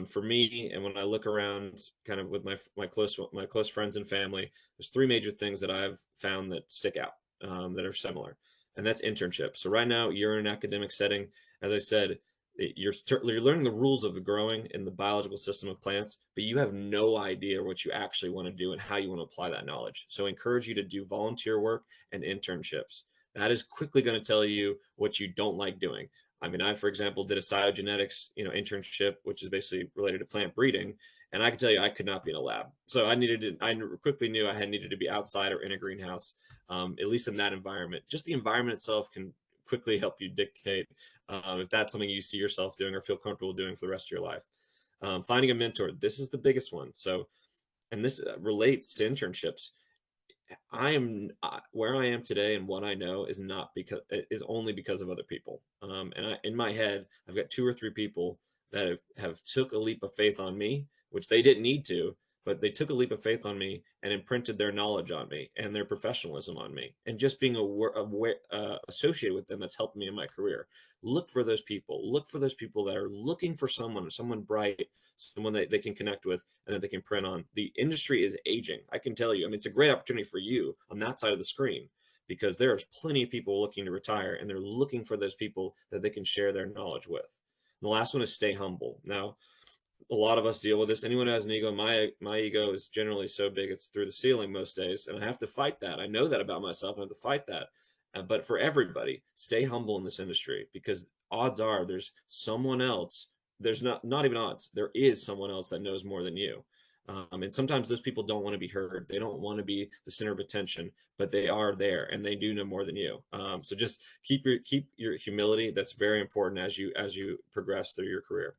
Speaker 5: For me, and when I look around kind of with my close friends and family, there's three major things that I've found that stick out, that are similar, and that's internships. So right now you're in an academic setting. As I said, you're learning the rules of the growing and the biological system of plants, but you have no idea what you actually want to do and how you want to apply that knowledge. So I encourage you to do volunteer work and internships. That is quickly going to tell you what you don't like doing. I mean, I, for example, did a cytogenetics, internship, which is basically related to plant breeding. And I can tell you, I could not be in a lab. So I quickly knew I needed to be outside or in a greenhouse, at least in that environment. Just the environment itself can quickly help you dictate if that's something you see yourself doing or feel comfortable doing for the rest of your life. Finding a mentor, this is the biggest one. So, and this relates to internships. I am where I am today and what I know is only because of other people. And in my head, I've got 2 or 3 people that have took a leap of faith on me, which they didn't need to, but they took a leap of faith on me and imprinted their knowledge on me and their professionalism on me. And just being associated with them, that's helped me in my career. Look for those people. Look for those people that are looking for someone bright, someone that they can connect with and that they can print on. The industry is aging. I can tell you, I mean, it's a great opportunity for you on that side of the screen, because there's plenty of people looking to retire and they're looking for those people that they can share their knowledge with. And the last one is stay humble. Now, a lot of us deal with this. Anyone who has an ego, my ego is generally so big it's through the ceiling most days, and I have to fight that. I know that about myself. I have to fight that. But for everybody, stay humble in this industry, because odds are there's someone else. There's not even odds. There is someone else that knows more than you. And sometimes those people don't want to be heard. They don't want to be the center of attention, but they are there and they do know more than you. So just keep your humility. That's very important as you progress through your career.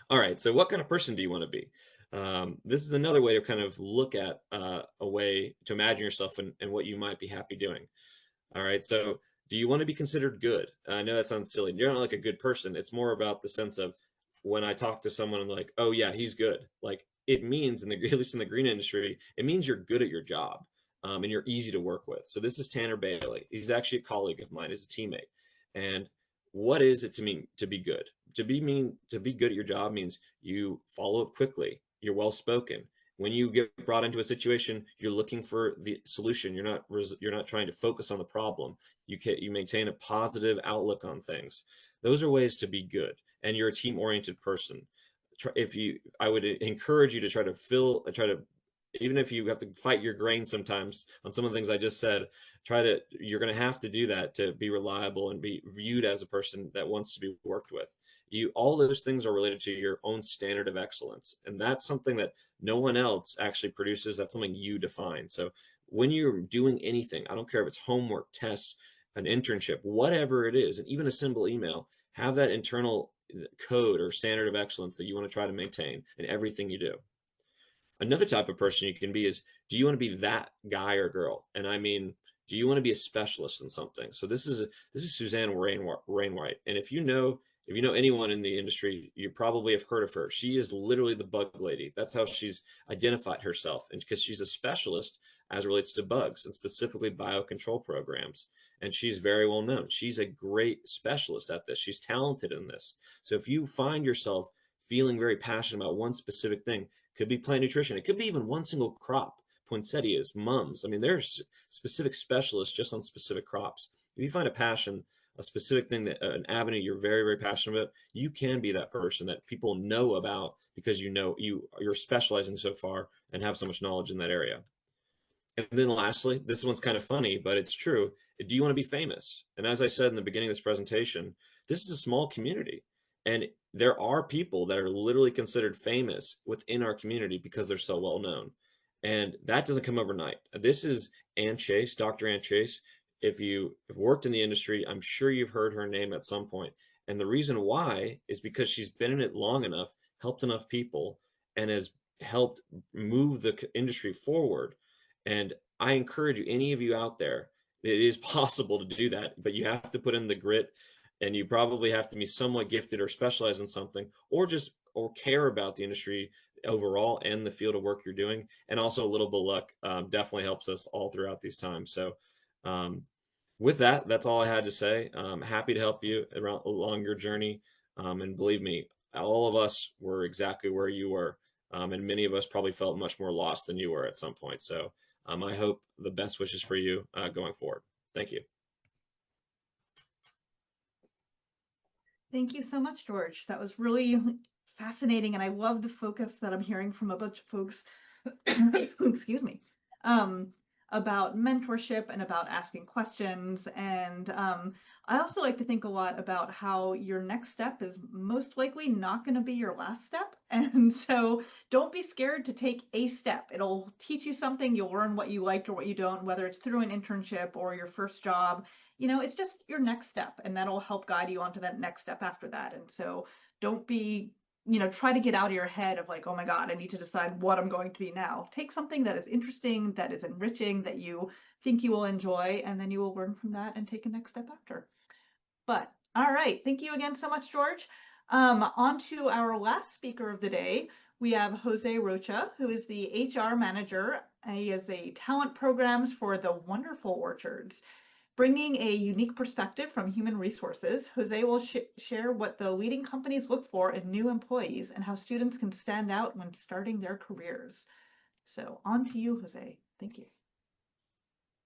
Speaker 5: All right, so what kind of person do you want to be? This is another way to kind of look at a way to imagine yourself and what you might be happy doing. All right, so do you want to be considered good? I know that sounds silly. You're not like a good person. It's more about the sense of when I talk to someone, I'm like, oh yeah, he's good. Like it means at least in the green industry, it means you're good at your job and you're easy to work with. So this is Tanner Bailey. He's actually a colleague of mine, he's a teammate. And what is it to mean to be good? To be good at your job means you follow up quickly. You're well spoken. When you get brought into a situation, you're looking for the solution. You're not trying to focus on the problem. You maintain a positive outlook on things. Those are ways to be good. And you're a team-oriented person. I would encourage you to try to, even if you have to fight your grain sometimes on some of the things I just said, you're going to have to do that to be reliable and be viewed as a person that wants to be worked with. All those things are related to your own standard of excellence. And that's something that no one else actually produces. That's something you define. So when you're doing anything, I don't care if it's homework, tests, an internship, whatever it is, and even a simple email, have that internal code or standard of excellence that you want to try to maintain in everything you do. Another type of person you can be is, do you want to be that guy or girl? And I mean, do you want to be a specialist in something? So this is Suzanne Rainwhite. And if you know anyone in the industry, you probably have heard of her. She is literally the bug lady. That's how she's identified herself. And because she's a specialist as it relates to bugs and specifically biocontrol programs. And she's very well known. She's a great specialist at this. She's talented in this. So if you find yourself feeling very passionate about one specific thing, could be plant nutrition. It could be even one single crop, poinsettias, mums. I mean, there's specific specialists just on specific crops. If you find a passion, a specific thing, an avenue you're very, very passionate about, you can be that person that people know about because you're specializing so far and have so much knowledge in that area. And then lastly, this one's kind of funny, but it's true. Do you want to be famous? And as I said in the beginning of this presentation, this is a small community. And there are people that are literally considered famous within our community because they're so well known. And that doesn't come overnight. This is Ann Chase, Dr. Ann Chase. if you've worked in the industry, I'm sure you've heard her name at some point. And the reason why is because she's been in it long enough, helped enough people, and has helped move the industry forward. And I encourage you, any of you out there, it is possible to do that, but you have to put in the grit, and you probably have to be somewhat gifted or specialize in something, or care about the industry overall and the field of work you're doing. And also a little bit of luck definitely helps us all throughout these times. So um, with that, that's all I had to say. Happy to help you along your journey. And believe me, all of us were exactly where you were. And many of us probably felt much more lost than you were at some point. So I hope the best wishes for you going forward. Thank you.
Speaker 1: Thank you so much, George. That was really fascinating, and I love the focus that I'm hearing from a bunch of folks, excuse me, about mentorship and about asking questions. And I also like to think a lot about how your next step is most likely not going to be your last step. And so don't be scared to take a step. It'll teach you something. You'll learn what you like or what you don't, whether it's through an internship or your first job. You know, it's just your next step, and that'll help guide you onto that next step after that. And so don't be, try to get out of your head of like, oh my God, I need to decide what I'm going to be now. Take something that is interesting, that is enriching, that you think you will enjoy, and then you will learn from that and take a next step after. But all right, thank you again so much, George. On to our last speaker of the day. We have Jose Rocha, who is the HR manager. He is a talent programs for the Wonderful Orchards. Bringing a unique perspective from human resources, Jose will share what the leading companies look for in new employees and how students can stand out when starting their careers. So on to you, Jose. Thank you.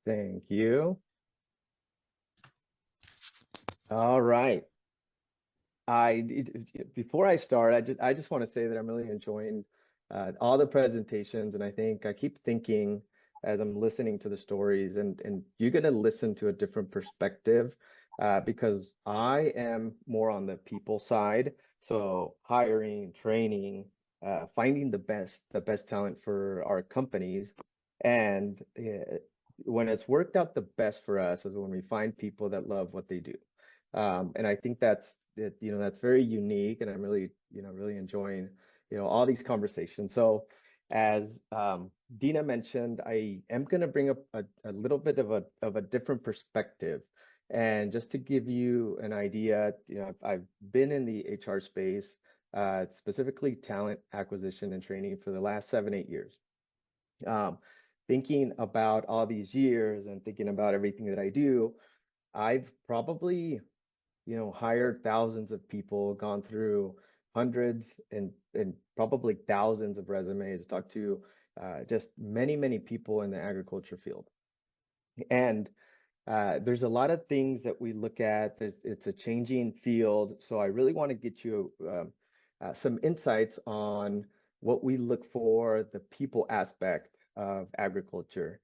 Speaker 7: Thank you. All right. Before I start, I just want to say that I'm really enjoying all the presentations, and I keep thinking as I'm listening to the stories, and you're going to listen to a different perspective because I am more on the people side. So hiring, training, finding the best talent for our companies, and when it's worked out the best for us is when we find people that love what they do. And I think that's very unique, and I'm really enjoying all these conversations. So as Dina mentioned, I am going to bring up a little bit of a different perspective, and just to give you an idea, I've been in the HR space, specifically talent acquisition and training, for the last 7-8 years. Thinking about all these years and thinking about everything that I do, I've probably hired thousands of people, gone through hundreds and probably thousands of resumes, talked to just many people in the agriculture field. And there's a lot of things that we look at. It's a changing field. So I really want to get you some insights on what we look for, the people aspect of agriculture,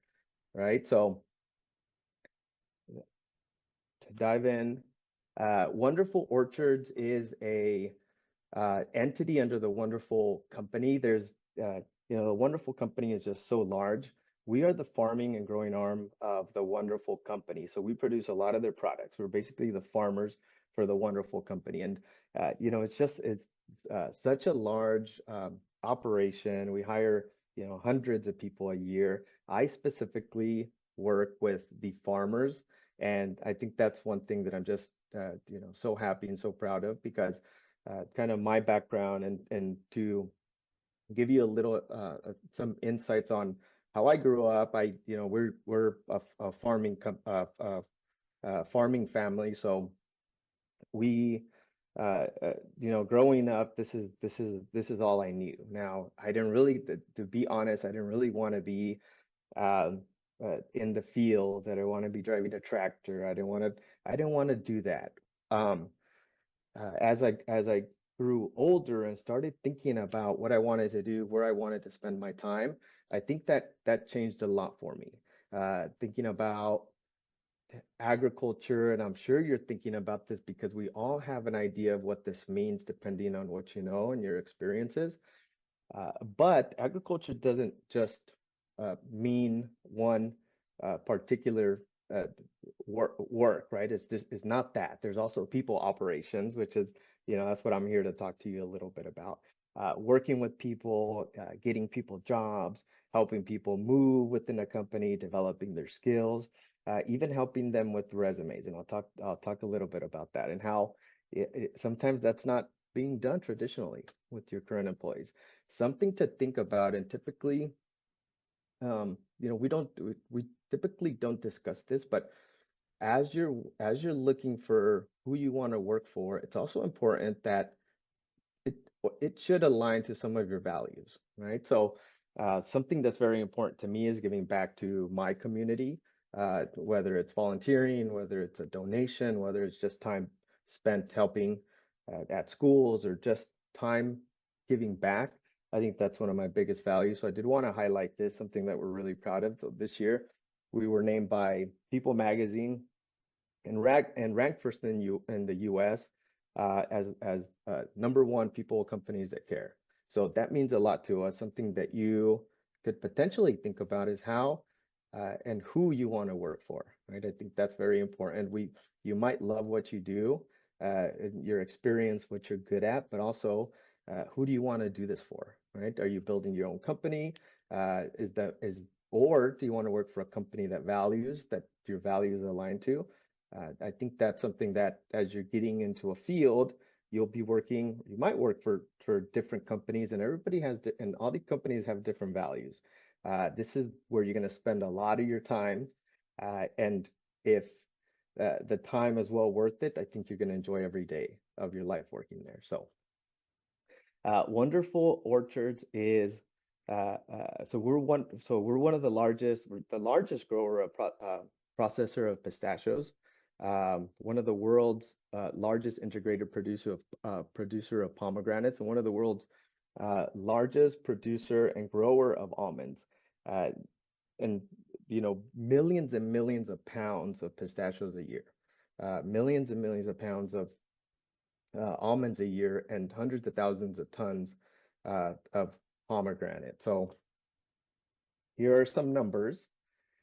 Speaker 7: right? So to dive in, Wonderful Orchards is a entity under the Wonderful Company. There's, the Wonderful Company is just so large. We are the farming and growing arm of the Wonderful Company. So we produce a lot of their products. We're basically the farmers for the Wonderful Company. And, it's such a large operation. We hire, hundreds of people a year. I specifically work with the farmers. And I think that's one thing that I'm just, so happy and so proud of, because kind of my background, and to give you a little some insights on how I grew up. We're a farming farming family, so we growing up, this is all I knew. Now, I didn't really, to be honest, I didn't really want to be in the field. I didn't want to be driving a tractor. I didn't want to do that. As I grew older and started thinking about what I wanted to do, where I wanted to spend my time, I think that changed a lot for me. Thinking about agriculture, and I'm sure you're thinking about this because we all have an idea of what this means depending on what you know and your experiences. But agriculture doesn't just mean one particular work, right? It's not that. There's also people operations, which is, that's what I'm here to talk to you a little bit about. Working with people, getting people jobs, helping people move within a company, developing their skills, even helping them with resumes. And I'll talk a little bit about that and how sometimes that's not being done traditionally with your current employees. Something to think about, and typically, we typically don't discuss this, but as you're looking for who you want to work for, it's also important that it should align to some of your values, right? So something that's very important to me is giving back to my community, whether it's volunteering, whether it's a donation, whether it's just time spent helping at schools, or just time giving back. I think that's one of my biggest values. So I did want to highlight this, something that we're really proud of. So this year, we were named by People Magazine and ranked first in the U.S. As #1 people companies that care. So that means a lot to us. Something that you could potentially think about is how and who you want to work for, right? I think that's very important. You might love what you do, your experience, what you're good at, but also who do you want to do this for, right? Are you building your own company? Or do you want to work for a company that your values align to? I think that's something that as you're getting into a field, you might work for different companies, and and all the companies have different values. This is where you're going to spend a lot of your time. And if the time is well worth it, I think you're going to enjoy every day of your life working there. So Wonderful Orchards is we're one of the largest grower of processor of pistachios, one of the world's largest integrated producer of pomegranates, and one of the world's largest producer and grower of almonds. And millions and millions of pounds of pistachios a year, millions and millions of pounds of almonds a year, and hundreds of thousands of tons of pomegranate. So here are some numbers.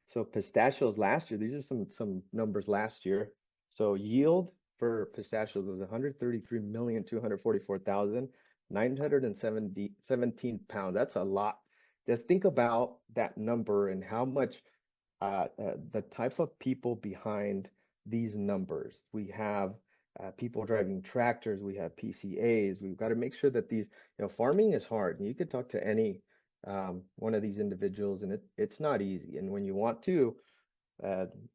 Speaker 7: So pistachios last year, these are some numbers last year. So yield for pistachios was 133,244,917 pounds. That's a lot. Just think about that number and how much the type of people behind these numbers. We have people driving tractors, we have PCAs. We've got to make sure that farming is hard, and you could talk to any one of these individuals, and it's not easy. And when you want to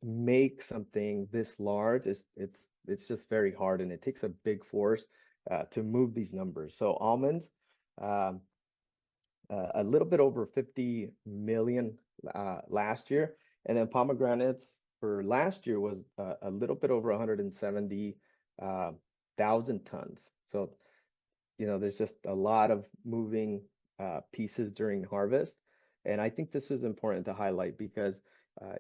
Speaker 7: make something this large, it's just very hard, and it takes a big force to move these numbers. So almonds, a little bit over 50 million last year, and then pomegranates for last year was a little bit over 170,000 tons. So there's just a lot of moving pieces during harvest. And I think this is important to highlight because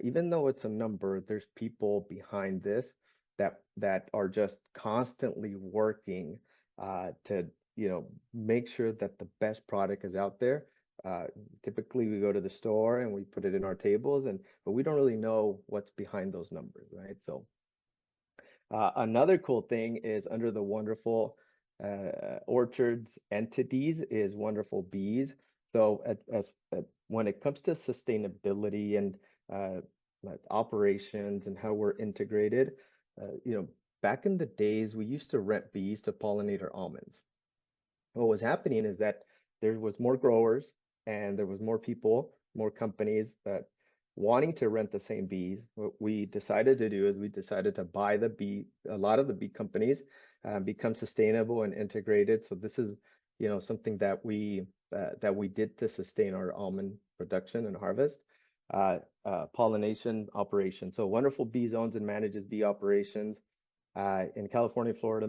Speaker 7: even though it's a number, there's people behind this that are just constantly working to make sure that the best product is out there. Typically we go to the store and we put it in our tables, but we don't really know what's behind those numbers, right? So another cool thing is under the Wonderful Orchards entities is Wonderful Bees. So when it comes to sustainability and operations and how we're integrated, back in the days, we used to rent bees to pollinate our almonds. What was happening is that there was more growers and there was more people, more companies that wanting to rent the same bees. What we decided to do is we decided to buy a lot of the bee companies, become sustainable and integrated. So this is, something that we did to sustain our almond production and harvest. Pollination operations. So Wonderful Bees owns and manages bee operations in California, Florida,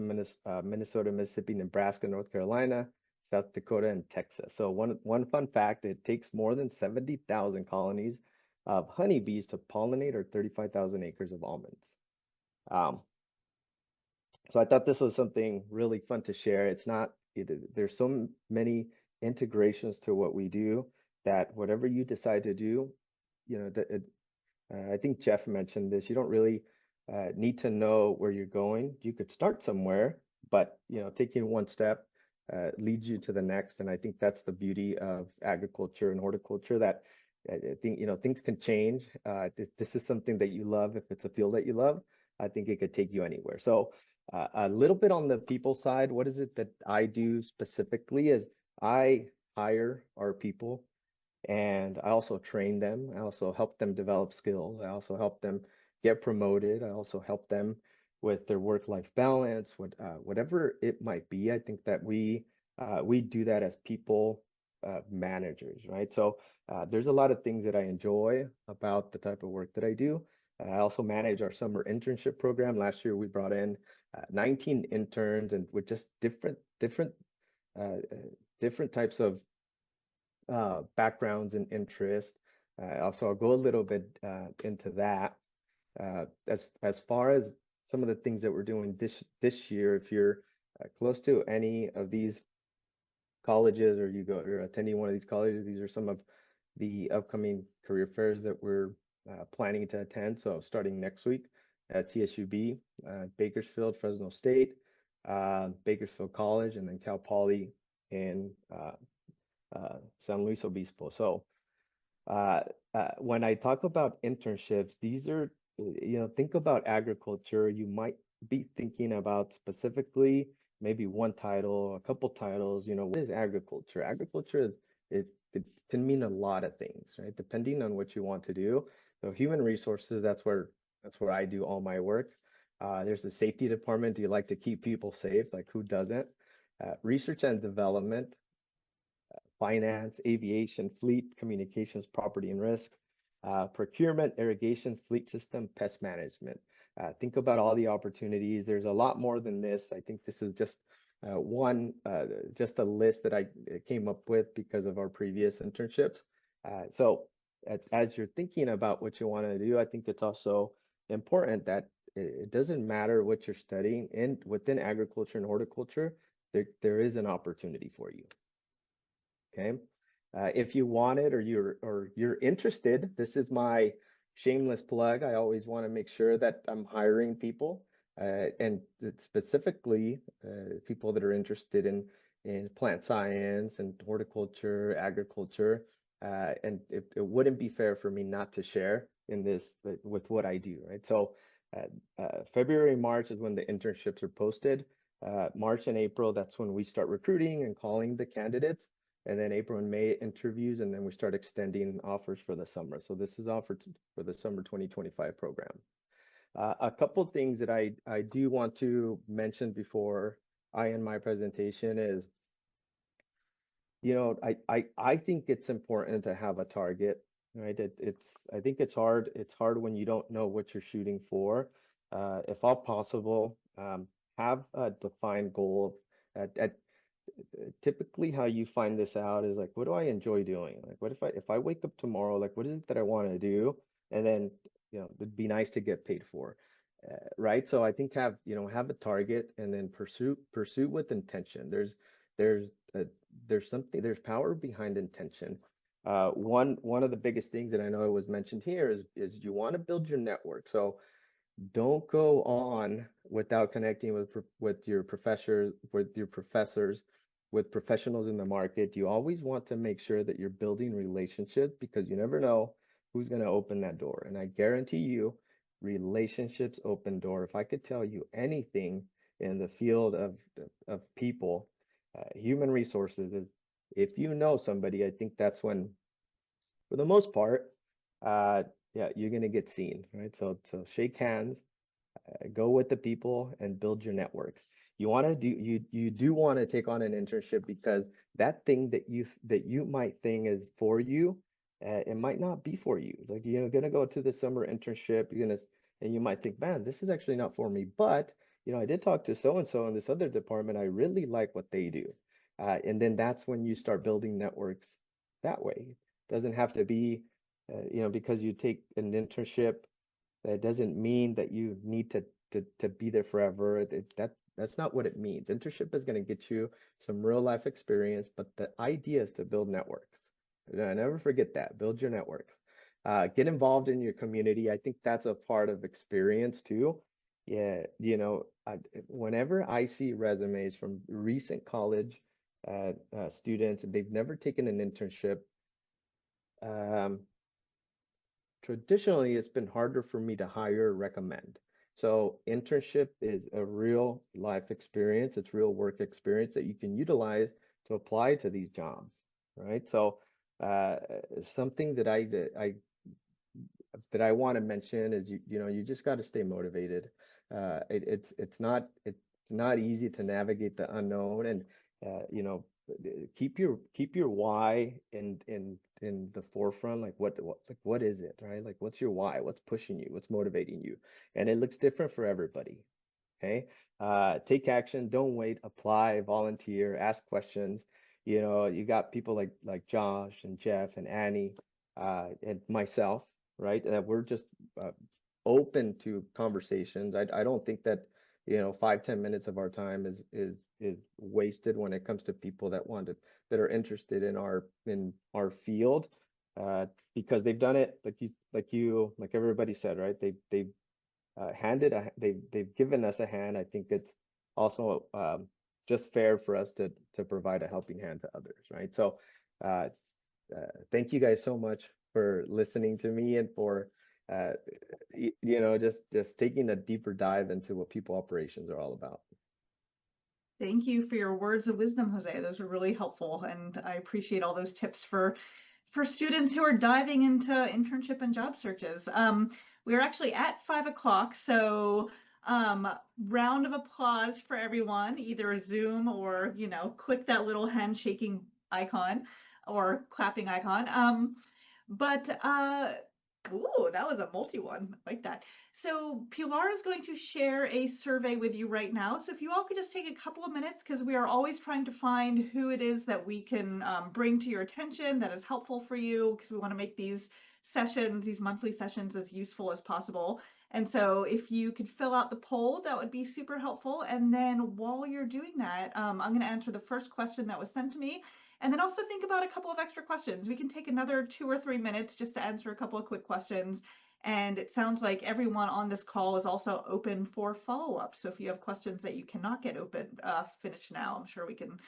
Speaker 7: Minnesota, Mississippi, Nebraska, North Carolina, South Dakota, and Texas. So one fun fact, it takes more than 70,000 colonies of honeybees to pollinate or 35,000 acres of almonds. So I thought this was something really fun to share. There's so many integrations to what we do that whatever you decide to do, I think Jeff mentioned this. You don't really need to know where you're going. You could start somewhere, but taking one step leads you to the next. And I think that's the beauty of agriculture and horticulture, that I think things can change. This is something that you love. If it's a field that you love, I think it could take you anywhere. So a little bit on the people side, what is it that I do specifically is I hire our people, and I also train them. I also help them develop skills. I also help them get promoted. I also help them with their work-life balance, whatever it might be. I think that we do that as people managers, right? So there's a lot of things that I enjoy about the type of work that I do. I also manage our summer internship program. Last year we brought in 19 interns, and with just different types of backgrounds and interests. Also, I'll go a little bit into that. As far as some of the things that we're doing this year, if you're close to any of these colleges, or you're attending one of these colleges, these are some of the upcoming career fairs that we're planning to attend. So starting next week at TSUB, Bakersfield, Fresno State, Bakersfield College, and then Cal Poly in San Luis Obispo. So when I talk about internships, these are, think about agriculture. You might be thinking about specifically maybe one title, a couple titles. What is agriculture? Agriculture it can mean a lot of things, right? Depending on what you want to do. So human resources, that's where I do all my work. There's the safety department. Do you like to keep people safe? Like, who doesn't? Research and development, finance, aviation, fleet, communications, property and risk, procurement, irrigations, fleet system, pest management. Think about all the opportunities. There's a lot more than this. I think this is just just a list that I came up with because of our previous internships. So as you're thinking about what you want to do, I think it's also important that it doesn't matter what you're studying, and within agriculture and horticulture, there is an opportunity for you. Okay, if you want it, or you're interested, this is my shameless plug. I always want to make sure that I'm hiring people, and specifically people that are interested in plant science and horticulture, agriculture, and it wouldn't be fair for me not to share in this with what I do, right? So February, March is when the internships are posted. March and April, that's when we start recruiting and calling the candidates. And then April and May interviews, and then we start extending offers for the summer. So this is offered for the summer 2025 program. A couple things that I do want to mention before I end my presentation is, I think it's important to have a target, right? I think it's hard. It's hard when you don't know what you're shooting for. If all possible, have a defined goal. Typically how you find this out is like, what do I enjoy doing? Like, what if I wake up tomorrow, like, what is it that I want to do? And then, it'd be nice to get paid for, right? So I think have a target, and then pursue with intention. There's power behind intention. One of the biggest things that I know was mentioned here is you want to build your network. So don't go on without connecting with your professors, with professionals in the market. You always want to make sure that you're building relationships, because you never know who's going to open that door. And I guarantee you, relationships open door. If I could tell you anything in the field of people, human resources, is if you know somebody, I think that's when, for the most part, yeah, you're going to get seen, right? So shake hands, go with the people, and build your networks. You do want to take on an internship, because that thing that you might think is for you, it might not be for you. Like, you're gonna go to the summer internship, and you might think, man, this is actually not for me. But I did talk to so and so in this other department. I really like what they do, and then that's when you start building networks that way. It doesn't have to be, because you take an internship, that doesn't mean that you need to be there forever. That's not what it means. Internship is going to get you some real life experience, but the idea is to build networks. Never forget that. Build your networks. Get involved in your community. I think that's a part of experience too. Yeah, whenever I see resumes from recent college students, they've never taken an internship. Traditionally, it's been harder for me to hire or recommend. So internship is a real life experience. It's real work experience that you can utilize to apply to these jobs, right? So something that I want to mention is you just got to stay motivated. It's not easy to navigate the unknown, and keep your why in the forefront. Like what is it, right? Like what's your why? What's pushing you? What's motivating you? And it looks different for everybody. Okay. Take action. Don't wait. Apply. Volunteer. Ask questions. You got people like Josh and Jeff and Annie and myself, right? That we're just open to conversations. I don't think that 5-10 minutes of our time is wasted when it comes to people that are interested in our field, because they've done it like everybody said, right? They've given us a hand. I think it's also just fair for us to provide a helping hand to others, right? So thank you guys so much for listening to me and for just taking a deeper dive into what people operations are all about.
Speaker 1: Thank you for your words of wisdom, Jose. Those were really helpful, and I appreciate all those tips for students who are diving into internship and job searches. We are actually at 5 o'clock, so round of applause for everyone, either a Zoom or click that little handshaking icon or clapping icon. Ooh, that was a multi one, like that. So Pilar is going to share a survey with you right now. So if you all could just take a couple of minutes, because we are always trying to find who it is that we can bring to your attention that is helpful for you, because we want to make these sessions, these monthly sessions, as useful as possible. And so if you could fill out the poll, that would be super helpful. And then while you're doing that, I'm going to answer the first question that was sent to me. And then also think about a couple of extra questions. We can take another 2 or 3 minutes just to answer a couple of quick questions. And it sounds like everyone on this call is also open for follow-up. So if you have questions that you cannot get finished now, I'm sure we can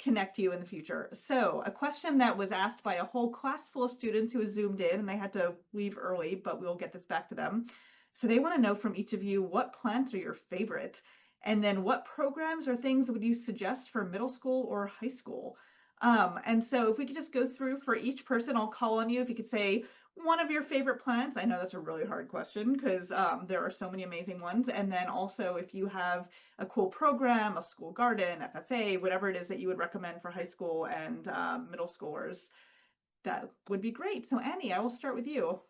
Speaker 1: connect you in the future. So a question that was asked by a whole class full of students who was Zoomed in, and they had to leave early, but we'll get this back to them. So they want to know from each of you, what plants are your favorite? And then what programs or things would you suggest for middle school or high school? And so if we could just go through for each person, I'll call on you. If you could say one of your favorite plants. I know that's a really hard question because there are so many amazing ones. And then also if you have a cool program, a school garden, FFA, whatever it is that you would recommend for high school and middle schoolers, that would be great. So Annie, I will start with you.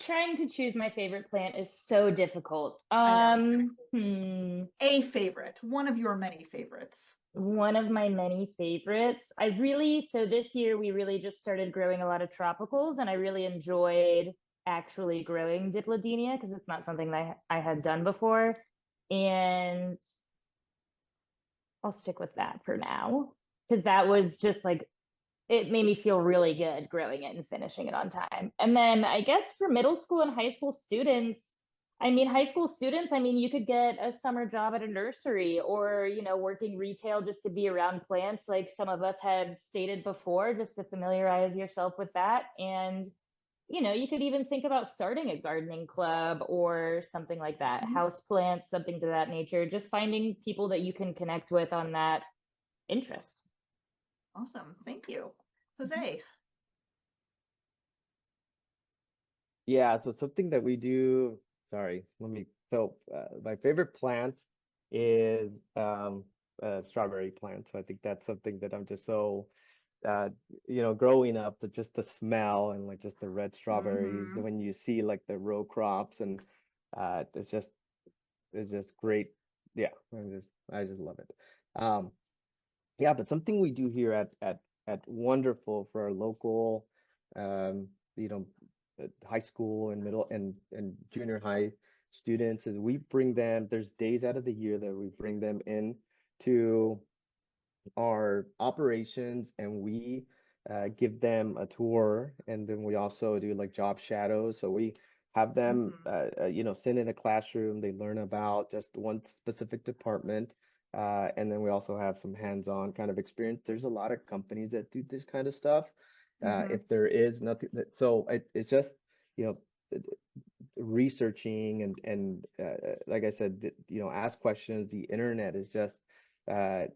Speaker 3: Trying to choose my favorite plant is so difficult.
Speaker 1: A favorite, one of your many favorites.
Speaker 3: One of my many favorites. So this year we really just started growing a lot of tropicals, and I really enjoyed actually growing Dipladenia because it's not something that I had done before. And I'll stick with that for now because that was just like, it made me feel really good growing it and finishing it on time. And then I guess for middle school and high school students, you could get a summer job at a nursery or, working retail just to be around plants like some of us have stated before, just to familiarize yourself with that. And, you could even think about starting a gardening club or something like that, house plants, something to that nature, just finding people that you can connect with on that interest.
Speaker 1: Awesome. Thank you. Jose.
Speaker 7: Yeah, so something that we do, my favorite plant is strawberry plant. So I think that's something that I'm just so growing up, but just the smell and like just the red strawberries when you see like the row crops, and it's just great. Yeah, I just love it. Yeah, but something we do here at Wonderful for our local high school and middle and junior high students is we bring them, there's days out of the year that we bring them in to our operations, and we give them a tour, and then we also do like job shadows. So we have them, sit in a classroom. They learn about just one specific department, and then we also have some hands-on kind of experience. There's a lot of companies that do this kind of stuff. If there is nothing that, so it's just, you know, researching and like I said, ask questions. The internet is just a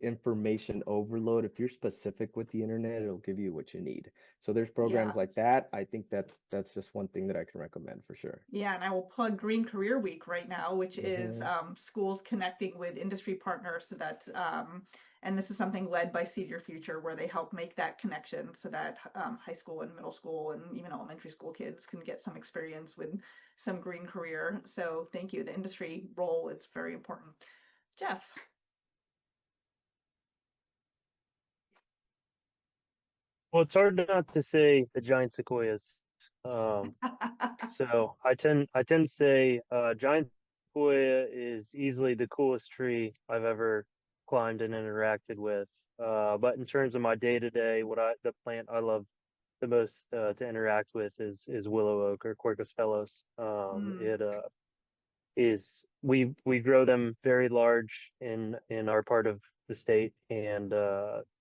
Speaker 7: information overload. If you're specific with the internet, it'll give you what you need. So there's programs like that. I think that's just one thing that I can recommend for sure.
Speaker 1: Yeah, and I will plug Green Career Week right now, which is schools connecting with industry partners so that, and this is something led by Seed Future, where they help make that connection so that high school and middle school and even elementary school kids can get some experience with some green career. So thank you. The industry role, it's very important. Jeff.
Speaker 4: Well, it's hard not to say the giant sequoias. So I tend to say giant sequoia is easily the coolest tree I've ever climbed and interacted with. But in terms of my day-to-day, the plant I love the most to interact with is willow oak or Quercus fellows. It is we grow them very large in our part of the state, and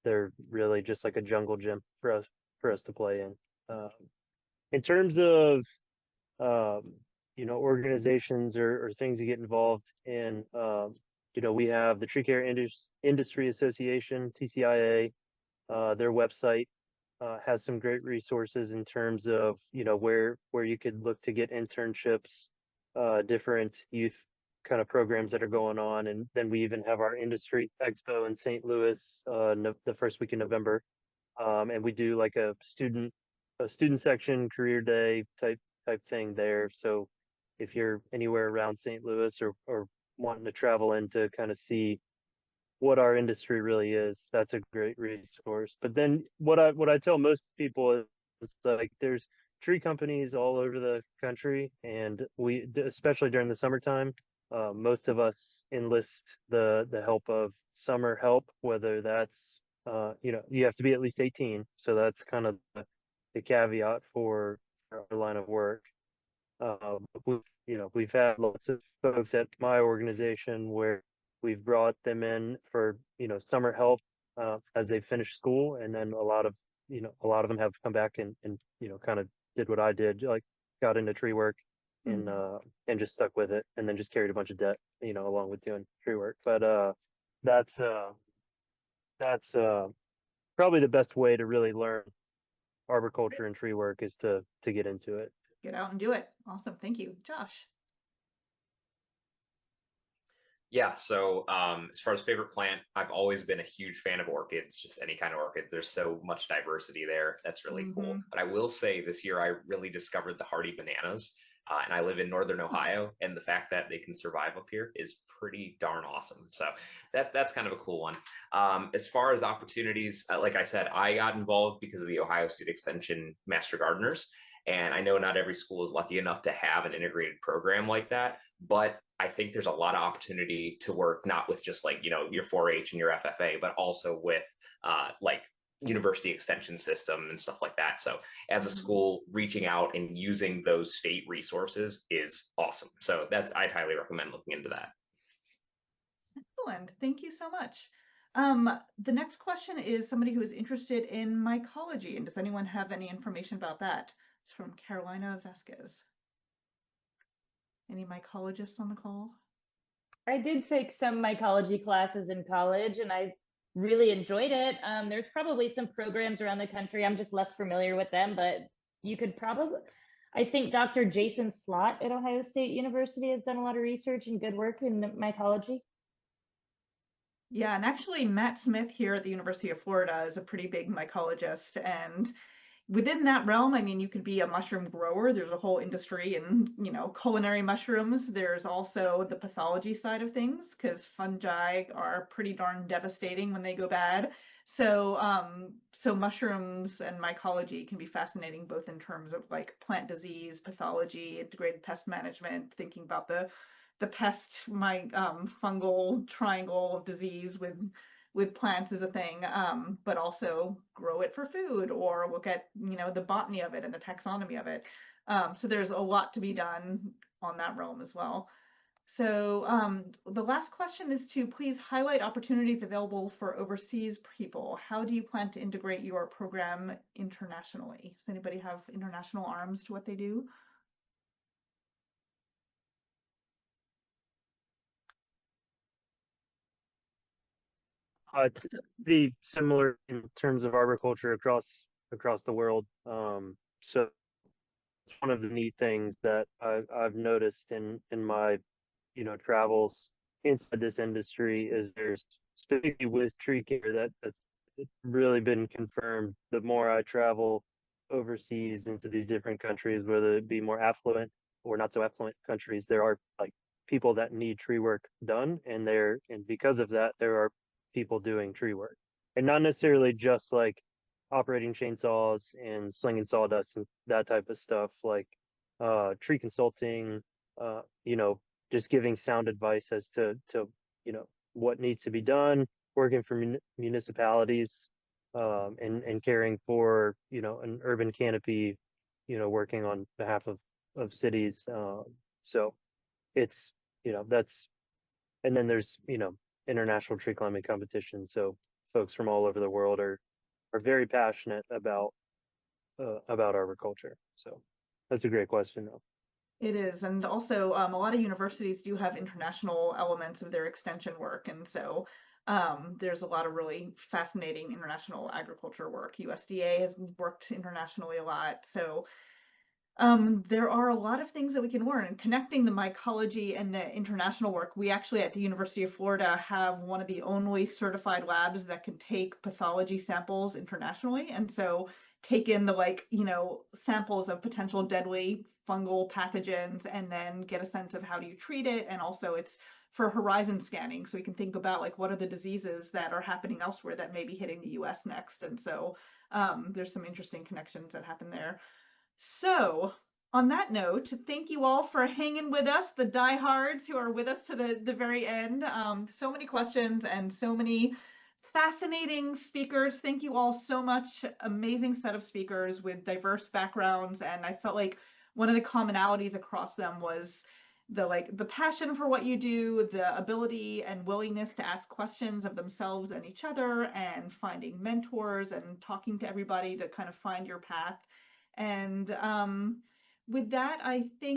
Speaker 4: they're really just like a jungle gym for us to play in. In terms of organizations or things you get involved in, we have the Tree Care Industry Association, TCIA. Their website has some great resources in terms of where you could look to get internships, different youth kind of programs that are going on, and then we even have our industry expo in St. Louis the first week in November, and we do like a student section, career day type thing there. So if you're anywhere around St. Louis or wanting to travel in to kind of see what our industry really is, that's a great resource. But then what I tell most people is like there's tree companies all over the country, and we, especially during the summertime, most of us enlist the help of summer help, whether that's you have to be at least 18, so that's kind of the caveat for our line of work. We've had lots of folks at my organization where we've brought them in for summer help as they finish school, and then a lot of them have come back and kind of did what I did, like got into tree work and just stuck with it, and then just carried a bunch of debt along with doing tree work. But that's probably the best way to really learn arboriculture and tree work is to get into it.
Speaker 1: Get out and do it. Awesome. Thank you. Josh.
Speaker 2: Yeah, so as far as favorite plant, I've always been a huge fan of orchids, just any kind of orchids. There's so much diversity there. That's really cool. But I will say this year I really discovered the hardy bananas, and I live in Northern Ohio, and the fact that they can survive up here is pretty darn awesome. So that's kind of a cool one. As far as opportunities, like I said, I got involved because of the Ohio State Extension Master Gardeners. And I know not every school is lucky enough to have an integrated program like that, but I think there's a lot of opportunity to work not with just like, your 4-H and your FFA, but also with like university extension system and stuff like that. So as a school, reaching out and using those state resources is awesome. So I'd highly recommend looking into that.
Speaker 1: Excellent. Thank you so much. The next question is somebody who is interested in mycology, and does anyone have any information about that? It's from Carolina Vasquez. Any mycologists on the call?
Speaker 3: I did take some mycology classes in college, and I really enjoyed it. There's probably some programs around the country. I'm just less familiar with them, but you could probably, I think Dr. Jason Slott at Ohio State University has done a lot of research and good work in mycology.
Speaker 1: Yeah, and actually Matt Smith here at the University of Florida is a pretty big mycologist, and within that realm, I mean, you could be a mushroom grower. There's a whole industry in, culinary mushrooms. There's also the pathology side of things, because fungi are pretty darn devastating when they go bad. So, so mushrooms and mycology can be fascinating, both in terms of like plant disease, pathology, integrated pest management, thinking about the pest, fungal triangle of disease with with plants is a thing, but also grow it for food or look at, the botany of it and the taxonomy of it. So there's a lot to be done on that realm as well. So the last question is to please highlight opportunities available for overseas people. How do you plan to integrate your program internationally? Does anybody have international arms to what they do?
Speaker 4: It's pretty similar in terms of arboriculture across the world. So it's one of the neat things that I've noticed in my travels inside this industry is there's specifically with tree care that's really been confirmed. The more I travel overseas into these different countries, whether it be more affluent or not so affluent countries, there are like people that need tree work done, and because of that, there are people doing tree work, and not necessarily just like operating chainsaws and slinging sawdust and that type of stuff, like tree consulting, just giving sound advice as to what needs to be done, working for municipalities, and caring for an urban canopy, working on behalf of cities. So it's that's, and then there's international tree climbing competition. So folks from all over the world are very passionate about arboriculture. So that's a great question, though.
Speaker 1: It is, and also a lot of universities do have international elements of their extension work, and so there's a lot of really fascinating international agriculture work. USDA has worked internationally a lot, so there are a lot of things that we can learn. And connecting the mycology and the international work, we actually at the University of Florida have one of the only certified labs that can take pathology samples internationally, and so take in the samples of potential deadly fungal pathogens and then get a sense of how do you treat it. And also it's for horizon scanning, so we can think about what are the diseases that are happening elsewhere that may be hitting the US next. And so there's some interesting connections that happen there. So on that note, thank you all for hanging with us, the diehards who are with us to the very end. So many questions and so many fascinating speakers. Thank you all so much. Amazing set of speakers with diverse backgrounds. And I felt like one of the commonalities across them was the passion for what you do, the ability and willingness to ask questions of themselves and each other, and finding mentors and talking to everybody to kind of find your path. And with that, I think